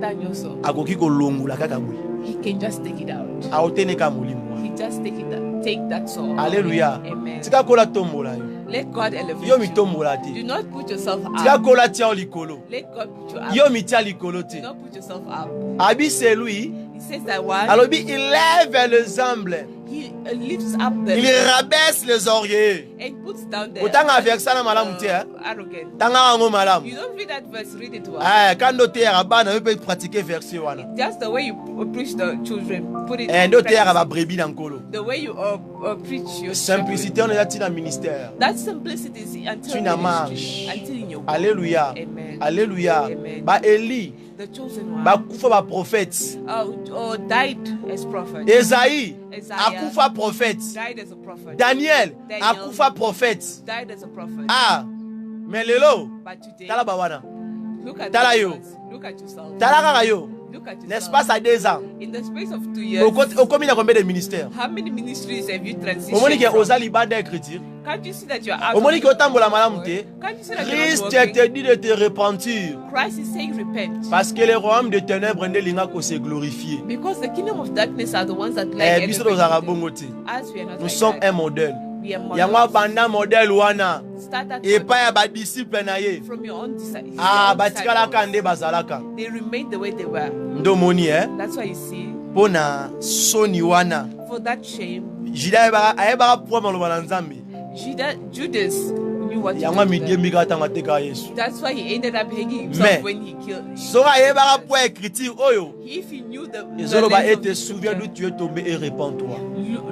Daniel saw. akoki kolongola kaka boye. He can just take it out. Aoteneka molimo. He just take that soul. Alléluia. Amen. Tika kola tombola yo. Let God elevate Yo you. mitombola Do te. not put yourself Tika up. kola tia likolo. Let God put you up. Yo mitia likolo Do te. not put yourself up. Abi c'est lui. He says that one. Alobi il lève les humbles. He lifts up the Il rabaisse les orgueilleux. and puts down the Otanga avec ça na malamu te. arrogant. Tanga ngo malamu. You don't read that verse, read it well. Eh, quand notaire abana peut pratiquer verset wana. Just the way you preach the children, put it. Eh, in notaire practice. ba brebis dans kolo. The way you preach your Simplicité on est là dans ministère. That simplicity is until Tu n'as ministry, marche. until in your work. Alléluia. Amen. Alléluia. Amen. Ba Eli, The chosen one ba kufa ba prophète. died as prophet. Esaïe, Isaiah akufa prophète. died as a prophet. Daniel, Daniel akufa prophète. died as a prophet. Ah, mais lelo, But today, tala ba wana. look at Tala those yo. ones. Look at yourself. Tala kaka yo. Look at yourself. L'espace à 2 ans. In the space of 2 years, Au combien de combien de ministères? how many ministries have you Au moins que transitioned from? osa libanda écriture. Can't you see that you're out Au moins of que otambola malamu work? te. Can't you see that you're not Christ working? te dit de te repentir. Christ is saying repent. Parce que les royaumes de ténèbres ne linga ko se glorifier. Because the kingdom of darkness are the ones that Eh, like biso tozaka elevating. bongo te. As we are not Nous like sommes that. un modèle. We are Yango models. banda modèle wana. Start that Et model pas ya ba disciple na ye. from your own Ah, disciples. batikalaka nde bazalaka. They remain the way they were. Ndomoni That's why you see, pona soni wana. for that shame, Juda ayebaka po maloba na Nzambe. Judas knew what to Yango do. midie mbika tanga teka Yesu. That's why he ended up hanging himself Mais, when he killed. Soka ayebaka po écriture oyo. If he knew the Ezoloba length of ete the souviens d'où tu es tombé et répands-toi.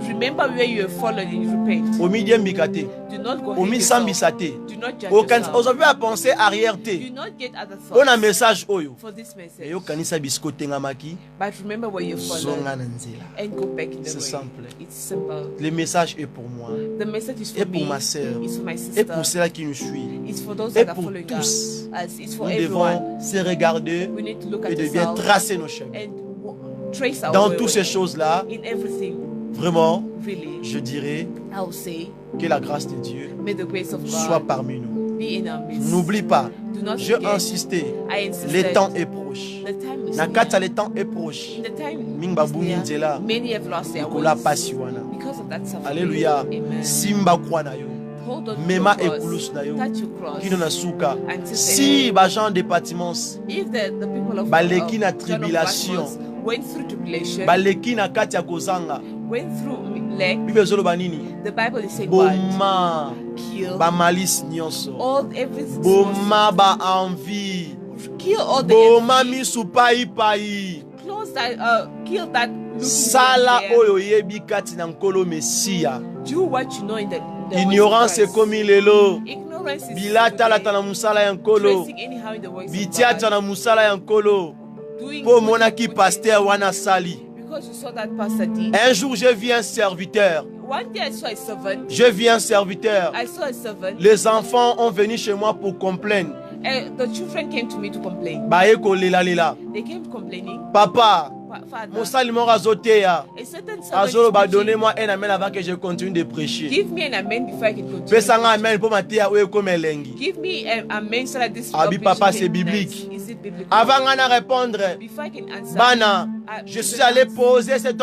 remember where you have fallen and repent. Omidie mbika te. Do not go hang Omi yourself. sambisa te. Do not judge Aucun yourself. aujourd'hui à penser arrière Do te. not get other On a thoughts message oyo. for this message. Eyo kanisa bisko tengamaki. But remember where you've Zonga fallen na nzela. and go back in the C'est way. simple. It's simple. Le message est pour moi. The message is Et for pour me. ma sœur. It's for my Et sister. pour ceux qui nous suivent. It's for those Et that are pour following tous. us. It's for Nous everyone. devons se regarder We need to look at et de bien ourselves tracer nos chemins. and trace our Dans way, toutes ces choses-là, in everything. vraiment, Really, je dirais I will say, que la grâce de Dieu may the grace of soit God parmi nous. be in our midst. N'oublie pas, Do not je forget. insistais, I insist le that temps est proche. the time is Nakata, near. le temps est proche. In the time Mingba is bungi near, nzela. many have lost their Kola ways pasi wana. because of that suffering. Alléluia. Amen. Simba kwa na yo. Hold on to Mema your cross. ekulus na yo. Touch your cross. Kino na suka. Until the Si end. ba gens de bâtiments, If the people of baleki na John of tribulation. Patmos went through tribulation, baleki na kati ya kozanga. went through lack, Bible ezoloba nini? the Bible is saying what? Boma Kill ba malice nyonso. every Boma ba envie. kill all the Boma envy. misu pai pai. Close that kill that looking Sala there. oyo yebi kati na nkolo Mesia. Do what you know in the Ignorance voice of Christ. ekomi lelo. Ignorance is Bilatalata na musala ya nkolo. dressing anyhow in the voice of Bitiata God. na musala ya nkolo. Doing Po good monaki good pasteur wana sali. because you saw that pastor did. Un jour je vis un serviteur. One day I saw a servant. Je vis un serviteur. I saw a servant. Les enfants ont venu chez moi pour complaindre. The children came to me to complain. Baye ko lela lela. They came complaining. Papa, Father, mosali moko azoteya. a certain servant Azolo is ba preaching. donnez-moi un amen avant que je continue de prêcher. Give me an amen before I can continue. Pesa nga amen po mateya oyo comme elengi. Give me an amen so that this Abi, preaching papa, can c'est be biblique. nice. Is it biblical? Avant nga na répondre, Before I can answer, Bana, I- je suis allé poser cet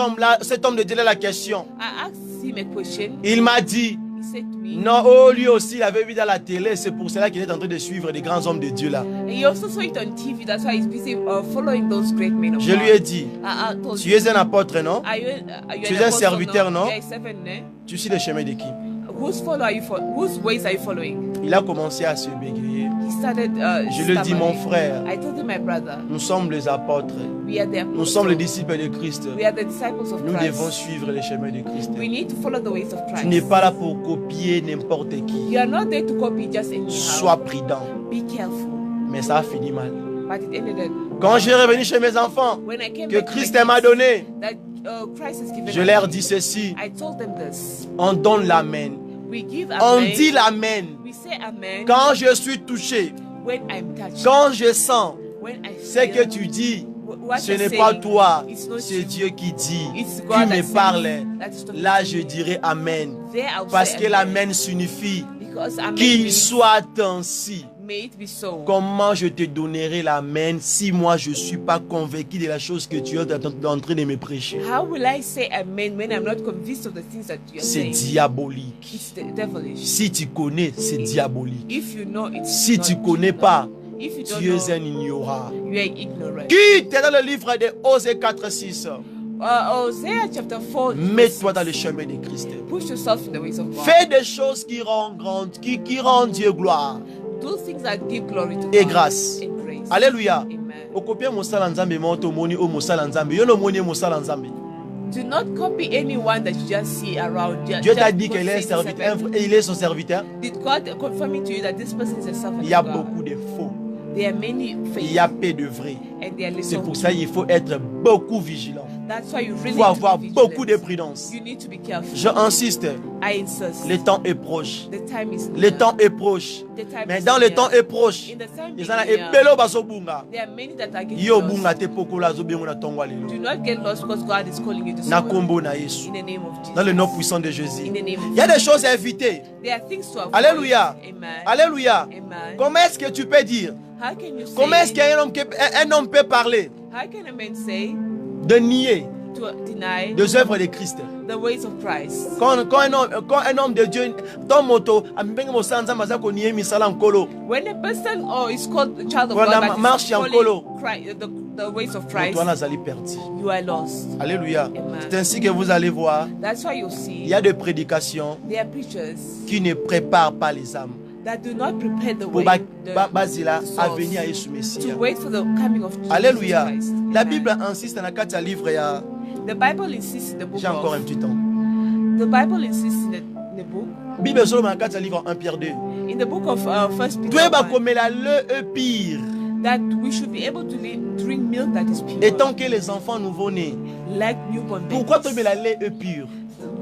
homme de Dieu la question. I asked him a question. Il m'a dit, He said to me, non, oh, lui aussi, il avait vu dans la télé, c'est pour cela qu'il est en train de suivre des grands hommes de Dieu là. and he also saw it on TV. That's why he's busy following those great men of Je God. lui ai dit, I told tu him, es un apôtre, non? are you Tu es an un apostle serviteur, now? non? Yeah, 7, eh? Tu suis le chemin de qui? Whose ways are you following? Il a commencé à se bégayer. He started. Je lui ai dit, mon stammering. frère, I told him, my brother, nous sommes les apôtres. we are the Nous sommes les apostles. disciples de Christ. We are the disciples of Nous Christ. devons suivre le chemin de Christ. We need to follow the ways of Tu Christ. n'es pas là pour copier n'importe qui. You are not there to copy just anyhow. Sois prudent. Be careful. Mais ça a fini mal. But it ended. Quand je suis revenu chez mes enfants, When I came que back to my Christ m'a kids, donné, that Christ has given je us, leur dis ceci. I told them this. On donne l'amen. We give On amen. dit l'amen. We say amen. Quand je suis touché, When I'm touched. quand je sens, When I ce feel que tu dis, what ce you're n'est pas saying, toi, it's not c'est you. Dieu qui dit, It's qui God me that parle. says, that is talking Là, to je me. dirai amen. There I'll Parce say que amen. l'amen signifie Because amen qu'il means, soit ainsi. may it be so. Comment je te donnerai l'amen si moi je ne suis pas convaincu de la chose que tu es en train de me prêcher? How will I say amen when I'm not convinced of the things that you're C'est saying? diabolique. It's devilish. Si tu connais, c'est diabolique. If you know, it's Si not. tu connais pas, If you don't tu es know, un ignorant. you are ignorant. Quitte dans le livre de Osée 4:6. Hosea chapter 4. Mets-toi dans le chemin de Christ. Push yourself in the ways of God. Fais des choses qui rendent grande, qui rendent Dieu gloire Do things that give glory to et God grâce. and grace. Alléluia. Amen. Okopia mosala nzambe moto moni o mosala nzambe. Yo no moni mosala nzambe. Do not copy anyone that you just see around. Dieu t'a dit because qu'il est un say serviteur, servant. il est son serviteur. Did God confirm to you that this person is a servant Il y a of God? beaucoup de faux. There are many Il y a fakes peu de vrais. and there are C'est little. pour ça qu'il faut être beaucoup vigilant. That's why you Il really faut need to avoir be beaucoup de vigilant. prudence. You need to be careful. J'insiste, I insist. le temps est proche. The time is Le near. temps est proche. The time Mais is dans le near. temps est proche. In the time Il y being en a near, epelo basobunga. there are many that are getting Yo lost. bunga te pokola zobengo na tongwa lelo. Do not get lost because God is calling you to Na serve. kombo na Yesu. In the name of Jesus. Dans le nom puissant de Jésus. In the name of Il y a des choses à éviter. There are things to avoid. Alléluia. Amen. Alléluia. Amen. Comment est-ce que tu peux dire? How can you say? Comment est-ce qu'un homme peut parler How can a man say de nier to deny des œuvres de Christ? the ways of Christ? Quand un homme de Dieu, ton moto, ambenga mosanza mazako nier misala nkolo. When a person is called a child of Voilà, God, but marche is en calling colo. the ways of Christ, Toi nazali perdu. you are lost. Alléluia. Amen. C'est ainsi que vous allez voir, That's why you il see y a des prédications there are preachers qui ne préparent pas les âmes that do not prepare the pour way, bazila the à souls, venir à Yesu Messia. to wait for the coming of Jesus Alléluia. Christ. La Amen. Bible insiste dans un livre, il y a... The Bible insists in the book J'ai encore un of, petit temps. the Bible insists in the book Bible solo dans un livre 1 Pierre 2. in the book of First Peter Toi 1, comme la le pire. that we should be able to drink milk that is pure, Et tant que les enfants nouveau-nés, like newborn pourquoi babies. tomber la lait est pure?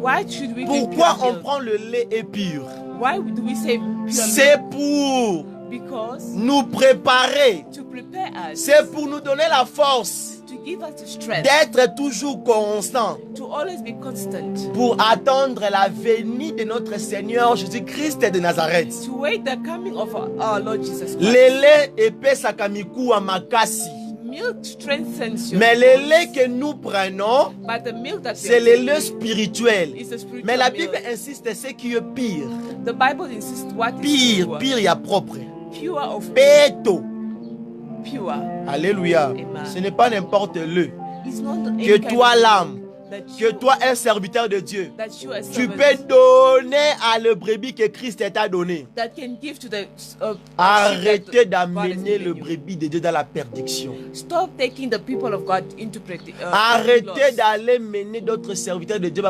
Why should we drink Pourquoi pure on milk? prend le lait est pur? Why do we say pure C'est milk? pour Because nous préparer. to prepare us, C'est pour nous donner la force to give us the strength, d'être toujours constant to always be constant, pour attendre la venue de notre Seigneur Jésus-Christ de Nazareth. to wait the coming of our Lord Jesus Christ. Le lait epesaka mikuwa makasi. Milk strengthens your Mais bones, le lait que nous prenons, but the milk that we c'est are le lait taking spirituel. is the spiritual Mais la milk. Bible insiste, c'est qui est pire. The Bible insists what is Pire, pure, pire, il y a propre. pure of Peto. pure. Alléluia. Amen. Ce n'est pas n'importe le. It's not any Que kind toi, of l'âme, that que you, toi, un serviteur de Dieu, that you are tu servant peux donner à le brebis que Christ t'a donné. that can give to the Arrêtez sheep that God has d'amener le given you. brebis de Dieu dans la perdition. Stop taking the people of God into Arrêtez d'aller mener d'autres serviteurs de Dieu.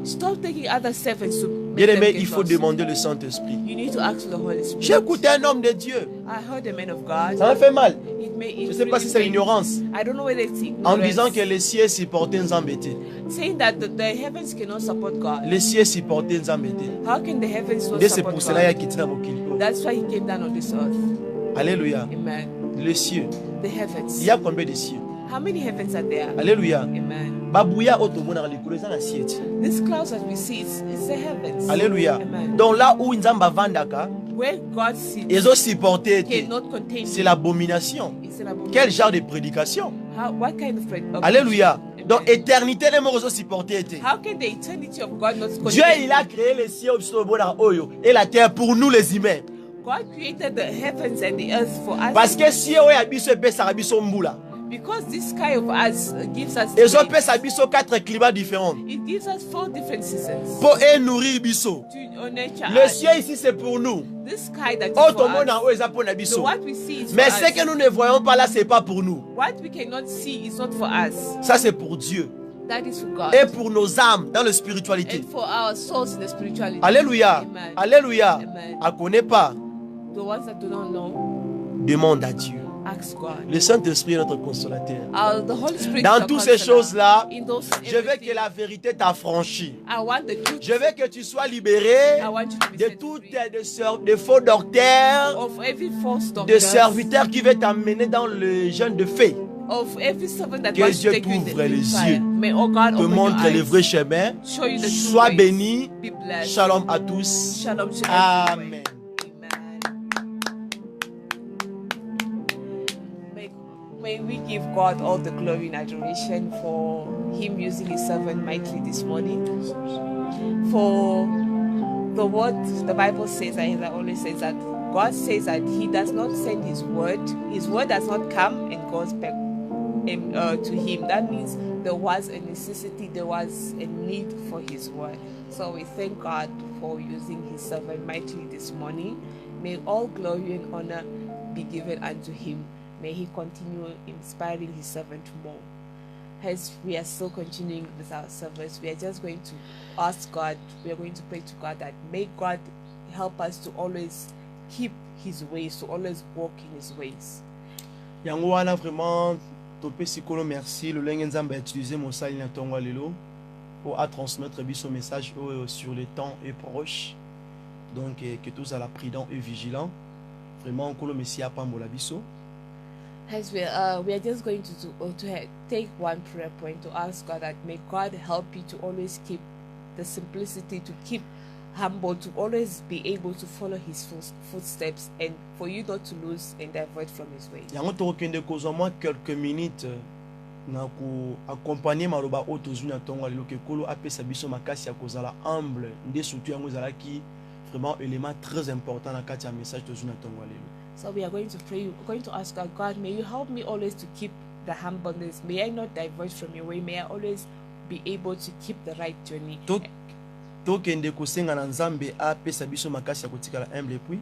Stop taking other servants to make Bien them aimé, get il faut lost. demander le Saint-Esprit. You need to ask the Holy Spirit. J'ai écouté un homme de Dieu. I heard a man of God. Ça me fait mal. It Je ne sais pas si c'est really l'ignorance. I don't know whether it's En ignorance. disant que les cieux supportaient Nzambete. Saying that the heavens cannot support God. Les cieux supportaient Nzambete. How can the heavens not Et c'est support pour cela qu'il a God? quitté dans Mokilpo. That's why he came down on this earth. Alléluia. Amen. Les cieux. The heavens. Il y a combien de cieux? How many heavens are there? Alléluia. Amen. Babouya otomona likolo eza na siete. These clouds that we see, it's the heavens. Alléluia. Amen. Donc là où Nzamba vandaka, Where God sits ils ont supporté. cannot contain C'est you. l'abomination. It's an abomination. Quel genre de prédication? What kind of Alléluia. Donc, éternité, les mots supporter. How can the eternity of God not Dieu, contain? il a créé les cieux et la terre pour nous, les humains. God created the heavens and the earth for us. Parce que si on a biso pe sarabiso mbula. Because this sky of us gives us Et on rain. peut sabiso 4 climats différents. It gives us 4 different seasons Pour nourrir biso. to nurture Le us. ciel ici c'est pour nous. This sky that is Oh, for ton monde en us. haut est pour So biso. what we see is Mais for ce us. que nous ne voyons pas là, c'est pas pour nous. What we cannot see is not for us. Ça c'est pour Dieu. That is for God. Et pour nos âmes dans la spiritualité. And for our souls in the spirituality. Alléluia. Amen. Alléluia. Amen. À connaît pas, The ones that do not know, demande à Dieu. ask God. Le Saint-Esprit est notre consolateur. The Holy Spirit Dans is our toutes ces counselor. choses-là, In those je veux everything, que la vérité t'affranchisse. I want the truth. Je veux que tu sois libéré I want you to be de set toutes free de faux docteurs, of every false de doctor, serviteurs qui veulent t'amener dans le jeûne de fait. of every servant that Que wants to Dieu take you in the t'ouvre les fire. yeux, May oh God te open montre your le eyes, vrai chemin. show you the true Sois ways. béni. Be blessed. Shalom à tous. Shalom to Amen. everyone. May we give God all the glory and adoration for Him using His servant mightily this morning. For the word, the Bible says, and I always says that God says that He does not send His word does not come and goes back to Him. That means there was a necessity, there was a need for His word. So we thank God for using His servant mightily this morning. May all glory and honor be given unto Him. May He continue inspiring His servant more. As we are still continuing with our service, we are just going to ask God, we are going to pray to God that may God help us to always keep His ways, to always walk in His ways. Yango wana vraiment topé sikolo merci le lenge nzamba utiliser mon sali na tongo lelo pour à transmettre biso message sur le temps est proche. Donc que tous à la prudent et vigilant. Vraiment kolo messia pambola biso. As we are just going to take one prayer point to ask God that may God help you to always keep the simplicity, to keep humble, to always be able to follow His footsteps, and for you not to lose and divert from His ways. Yango to kende kozo moi quelques minutes na ko accompagner maloba otozu na tongo lelo ke kolo apesa biso makasi ya kozala humble nde surtout yango zala ki vraiment élément très important na kati ya message tozu na tongo lelo. So we are going to pray. We're going to ask God, may you help me always to keep the humbleness. May I not diverge from your way. May I always be able to keep the right journey. Tokende kosenga na nzambe apesa biso makasi ya kotikala humble puis.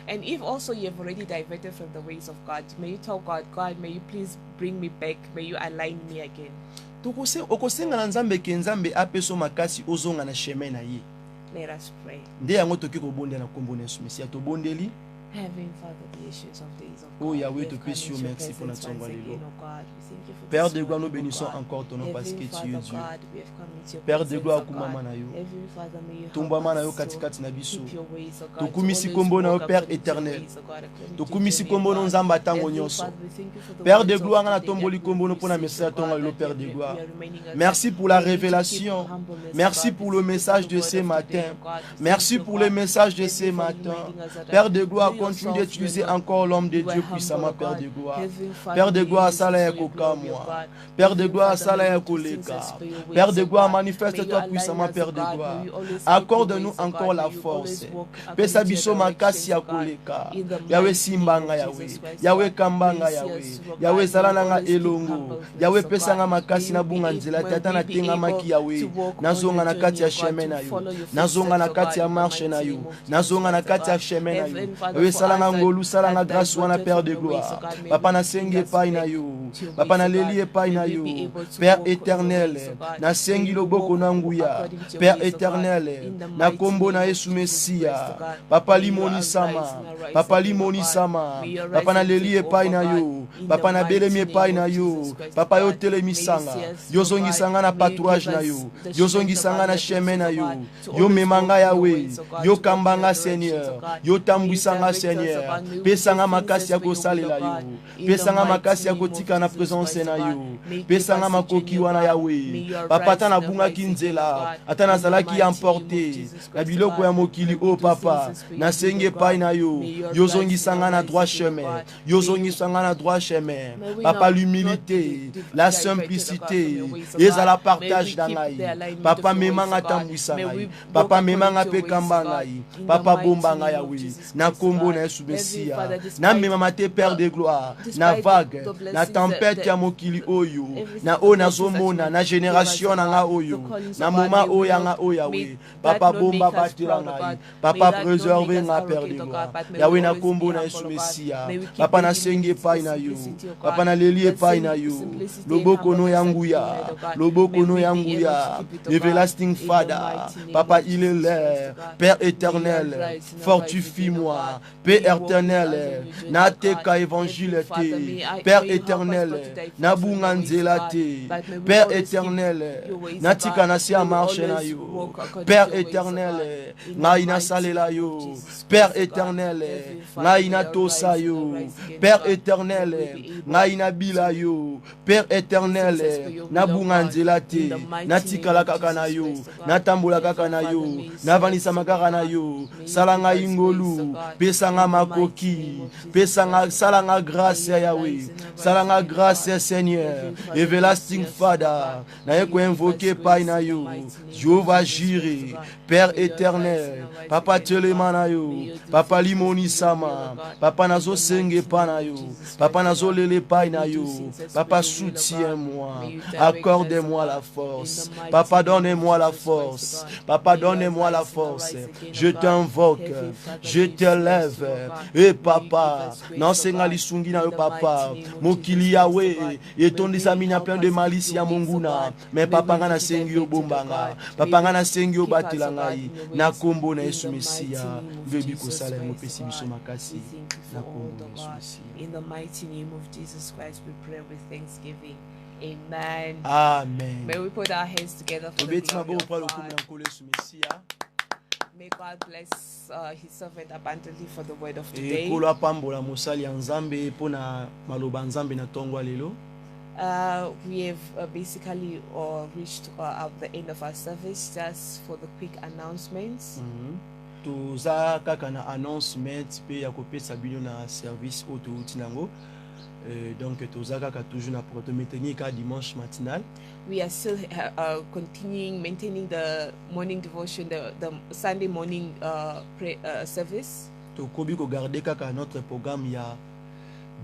And if also you have already diverted from the ways of God, may you tell God, God, may you please bring me back. May you align me again. Okosenga na nzambe ke nzambe apeso makasi ozonga na chemin na ye. Let us pray. Nde yango toki kobondela na kombo na Yesu Mesia to bondeli. Heavenly Father, the issues of days of Oh God, Yahweh, we te have prie come sur into your merci pour notre presence once Sangwa again, Lelo. oh God. We thank you for Père this de gloire, nous morning, oh bénissons God. encore ton nom parce que Heavenly tu es Father, Dieu. God, we have come into your Père de presence, gloire, oh God. kumama na yo. Heavenly Father, may you help Tombama na yo us katikati na to biso. keep your ways, oh God, Tokumisi to kombo always na yo, walk Père according to your éternel. ways, oh God, according to Tokumisi your kombo will, no God. nzamba tango Heavenly nyonso. Father, we thank you for the Père words de of gloire, na today tomboli that kombo we no pona received, message oh tonga God, lelo, that Père we de are gloire. remaining us. Merci pour la We need to keep révélation. humbleness, oh Merci God. pour We le thank you message for de the ce word of matin. today, oh God. We Merci thank you, pour le God. message de Thank ce you for matin. reminding us that Père de gloire, you continue yourself, d'utiliser you are not- encore l'homme de you are Dieu humble, puissamment, oh Père God. de gloire. Heavenly Father, Père de may gloire, you use us sala ya for your glory, oh kokamwa. God. Père de Heavenly gloire, Father, sala may ya you twist koleka. us for your ways, Père de oh gloire, God. May manifeste-toi you puissamment, align us, Père oh de God. gloire. May you always keep Accorde-nous your ways, oh encore God. la May you force. always walk according Pesa to your biso makasi ya directions, oh God. koleka. In the Yawe mighty simbanga name of Yawe. Jesus Christ, Yawe God. kambanga May you Yawe. see us, oh God. Yawe May zala you nanga always keep elongo. humbleness, Yawe oh pesa nga God. makasi May na you be bunga able- nzela may tata we na be tenga able maki Yawe. to walk on Nazonga your na kati ya journey, oh God, chemin to na yo. follow your Nazonga na footsteps, oh kati ya God, in the marche na mighty yo. name of Jesus Nazonga na Christ, oh kati ya God. chemin na yo. Heavenly Father, Yawe for sala us nga that ngolu sala nga have grâce wana diverted Père from de your ways, gloire. oh God, may Papa you na bring sengi us epai na back yo. to your Papa ways, na oh leli God. epai na May we yo. be able to Père walk on your éternel, ways, oh God. na sengi May we loboko walk na nguya. according to your Père ways, oh God. éternel, In the na mighty kombo na name of Yesu Jesus Mesia. Christ, oh God. Papa May you limoni arise sama. and arise Papa again, oh limoni God. sama. May you arise Papa na and leli take epai over, na God. yo. In Papa the na belemi mighty epai name na of yo. Jesus Christ, Papa oh yo God. telemi May you sanga. see us, Yo oh zongi God. sanga na May you patrouage give na us yo. the Yo zongi strength, oh sanga God, na the chemin ability, na oh yo. God, to Yo always memanga walk in your Yawe. ways, oh God, Yo to walk in kambanga your Seigneur. directions, oh God. Yo May you tambwisanga direct Seigneur. Pesanga makasi ya kosalela yo. Pesanga makasi ya kotika na présence na yo. Pesanga makoki wana Yahweh. Papa tana bunga kinzela. Atana zalaki emporté. Na biloko ya mokili o papa. Na senge pai na yo. Yozongi sanga na droit chemin. Yozongi sanga na droit chemin. Papa l'humilité, la simplicité. Ezala partage dangai. Papa memanga tambwisa ngai. Papa memanga pekamba ngai. Papa bomba ngai Yahweh. Na kombo na Yesu Mesia. Na memama te Père de gloire. Na vague, na tempête ya mokili oyo. Na o na zomona, na génération na nga oyo. Na moma oya nga oya we. Papa bomba batela ngai. Papa préserve nga Père de gloire. Yahweh na kombo na Yesu Mesia. Papa na senge pai na yo. Papa na leli pai na yo. Loboko no yanguya. Loboko no yanguya. Everlasting Father. Papa il est l'air. Père éternel. Fortifie-moi. Père éternel. Na teka évangile te. Père éternel. Na bunganzela te. Père éternel. Na tika na sia marche na yo. Père éternel. Na ina salela yo. Père éternel. Na ina tosa yo. Père éternel. Na ina bila yo. Père éternel. Na bunganzela te. Na tika la kaka na yo. Na tambola kaka na yo. Na vanisa makaka na yo. Salanga ingolu. Pesanga makoki. Pesanga salanga grâce Yahweh. Salanga grâce Seigneur. Everlasting Father. Na yeko invoquer pai na yo. Jehovah Jireh. Père éternel. Papa telema na yo. Papa limoni sama. Papa nazo senge pa na yo. Papa nazo lele pai na yo. Papa soutiens-moi. Accorde-moi la force. Papa donne-moi la force. Papa donne-moi la force. Je t'invoque. Je t'élève. Et papa. Non senga lisungi na yo papa. Mokili Yahweh. Et ton disami na plein de malice ya monguna. Mais papa ngana sengi yo bombanga. Papa ngana sengi yo batelangai. Na kombo na Yesu Mesia. Vebi ko sala mo pesi biso makasi. Na kombo na Yesu Mesia. In the mighty name of Jesus Christ, we pray with thanksgiving. Amen. Amen. May we put our hands together for the glory of God. May God bless His servant abundantly for the word of today. We have basically reached the end of our service. Just for the quick announcements. Toza kaka na announcement pe ya kopesa bino na service auto utinango. Donc toza kaka toujours na pour te maintenir ka dimanche matinal. We are still continuing maintaining the morning devotion, the Sunday morning service. To kobi ko garder kaka notre programme ya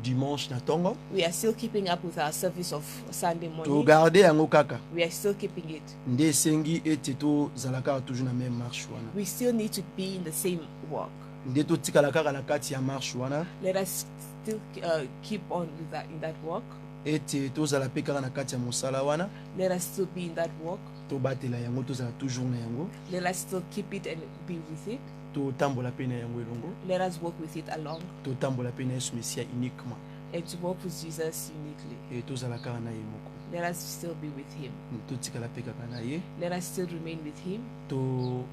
dimanche na tongo. We are still keeping up with our service of Sunday morning. To garder yango kaka. We are still keeping it. Nde sengi etito zalaka toujours na même marche wana. We still need to be in the same walk. Nde to tikala kaka na kati ya marche wana. Let us still keep on with that in that walk. Ete to zala pe kaka na kati ya mosala wana. Let us still be in that walk. To batela yango to zala toujours na yango. Let us still keep it and be with it. To tambola pe na yango elongo. Let us walk with it along. To tambola pe na Yesu Mesia uniquement. And to walk with Jesus uniquely. Et to zala kaka na ye moko. Let us still be with Him. To tikala pe kaka na ye. Let us still remain with Him. To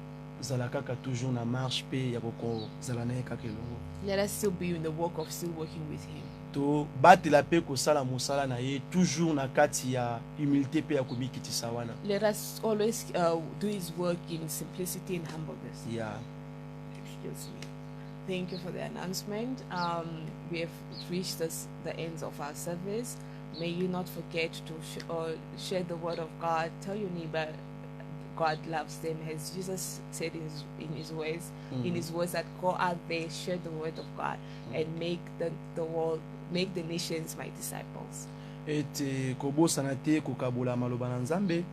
zala kaka toujours na marche pe ya boko zala na ye kaka elongo. Let us still be in the walk of still working with Him. To batela pe ko sala mosala na ye toujours na kati ya humilité pe ya komikitisa wana. Let us always do His work in simplicity and humbleness. Yeah. Excuse me. Thank you for the announcement. We have reached the ends of our service. May you not forget to share the word of God. Tell your neighbor God loves them, as Jesus said in His words. In His words that go out there, share the word of God, and make the world, make the nations my disciples. Et kobosana te kokabola maloba na Nzambe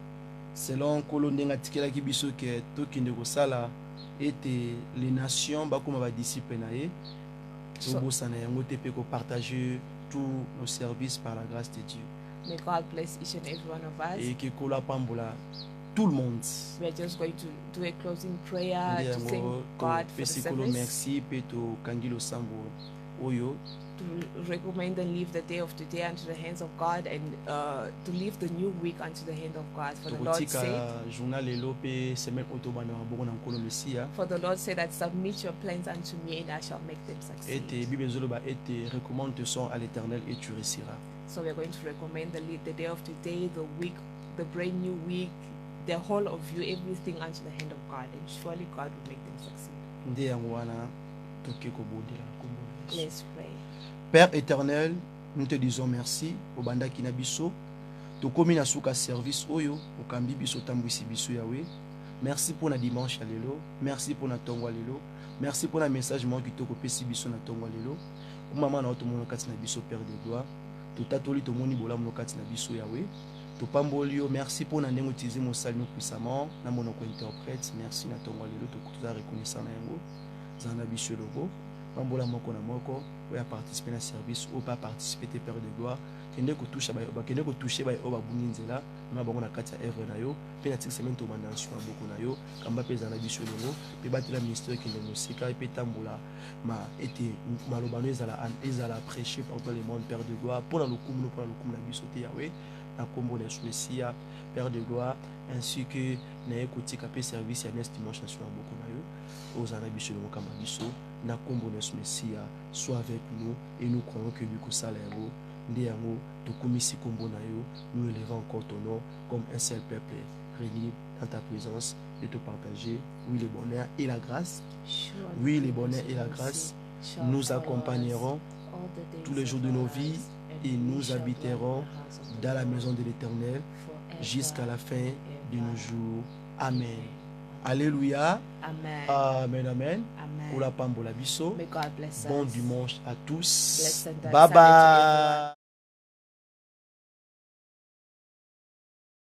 selon kolo ndenga tikelaki biso ke tokinde kosala ete les nations bakoma ba disciples na ye. Kobosana yango te pe ko partager tous nos services par la grâce de Dieu. May God bless each and every one of us. Et que kola pambola tout le monde. We are just going to do a closing prayer to thank God for the service. Merci pe to kangilo sambo. oyo to recommend and leave the day of today unto the hands of God, and to leave the new week unto the hand of God. For the Lord said, journal lelo pe semaine otobana maboko na nkolo Mesia. For the Lord said that submit your plans unto me and I shall make them succeed. Et Bible zoloba et recommande ton sang à l'Éternel et tu réussiras. So we are going to recommend the day of today, the week, the brand new week, the whole of you, everything unto the hand of God, and surely God will make them succeed. Nde yango wana toke kobondela kombo. Let's pray. Père éternel, nous te disons merci au banda kinabiso. Tokomi na suka service oyo okambi biso tambwisi biso yawe. Merci pour la dimanche à lelo, merci pour la tongwa lelo, merci pour la message mo ki tokopesi biso na tongwa lelo. Mama na otomono kati na biso Père de gloire. Totatoli tomoni bolamu kati na biso yawe. Topambolio, merci pour na ndenge utiliser mon salut puissamment na monoko interprète. Merci na tongwa lelo tokuta reconnaissant na yango. Zana biso logo. Pambola moko na moko oya participer na service ou pas participer te Père de gloire. Kende ko toucher ba oba bunginzela na bango na kati ya œuvre na yo pe na tiki semaine to mandantion na boko na yo kamba pe zana biso longo pe batela ministère ki le musika pe tambola ma été malobano ezala prêcher par tout le monde Père de gloire pour na lokumu na biso te yawe na kombo na Messia Père de gloire ainsi que na ekotika pe service ya next dimanche na boko na yo ozana biso longo kamba biso na kombo na Messia soit avec nous et nous croyons que lui ko sala yango. Nous élevons encore ton nom comme un seul peuple réuni dans ta présence de te partager. Oui, le bonheur et la grâce. Oui, le bonheur et la grâce nous accompagneront tous les jours de nos vies et nous habiterons dans la maison de l'Éternel jusqu'à la fin de nos jours. Amen. Alléluia. Amen. Amen. Amen. Amen. Pour la pambola biso. May God bless us. Bon dimanche à tous. Blessed Bye bye.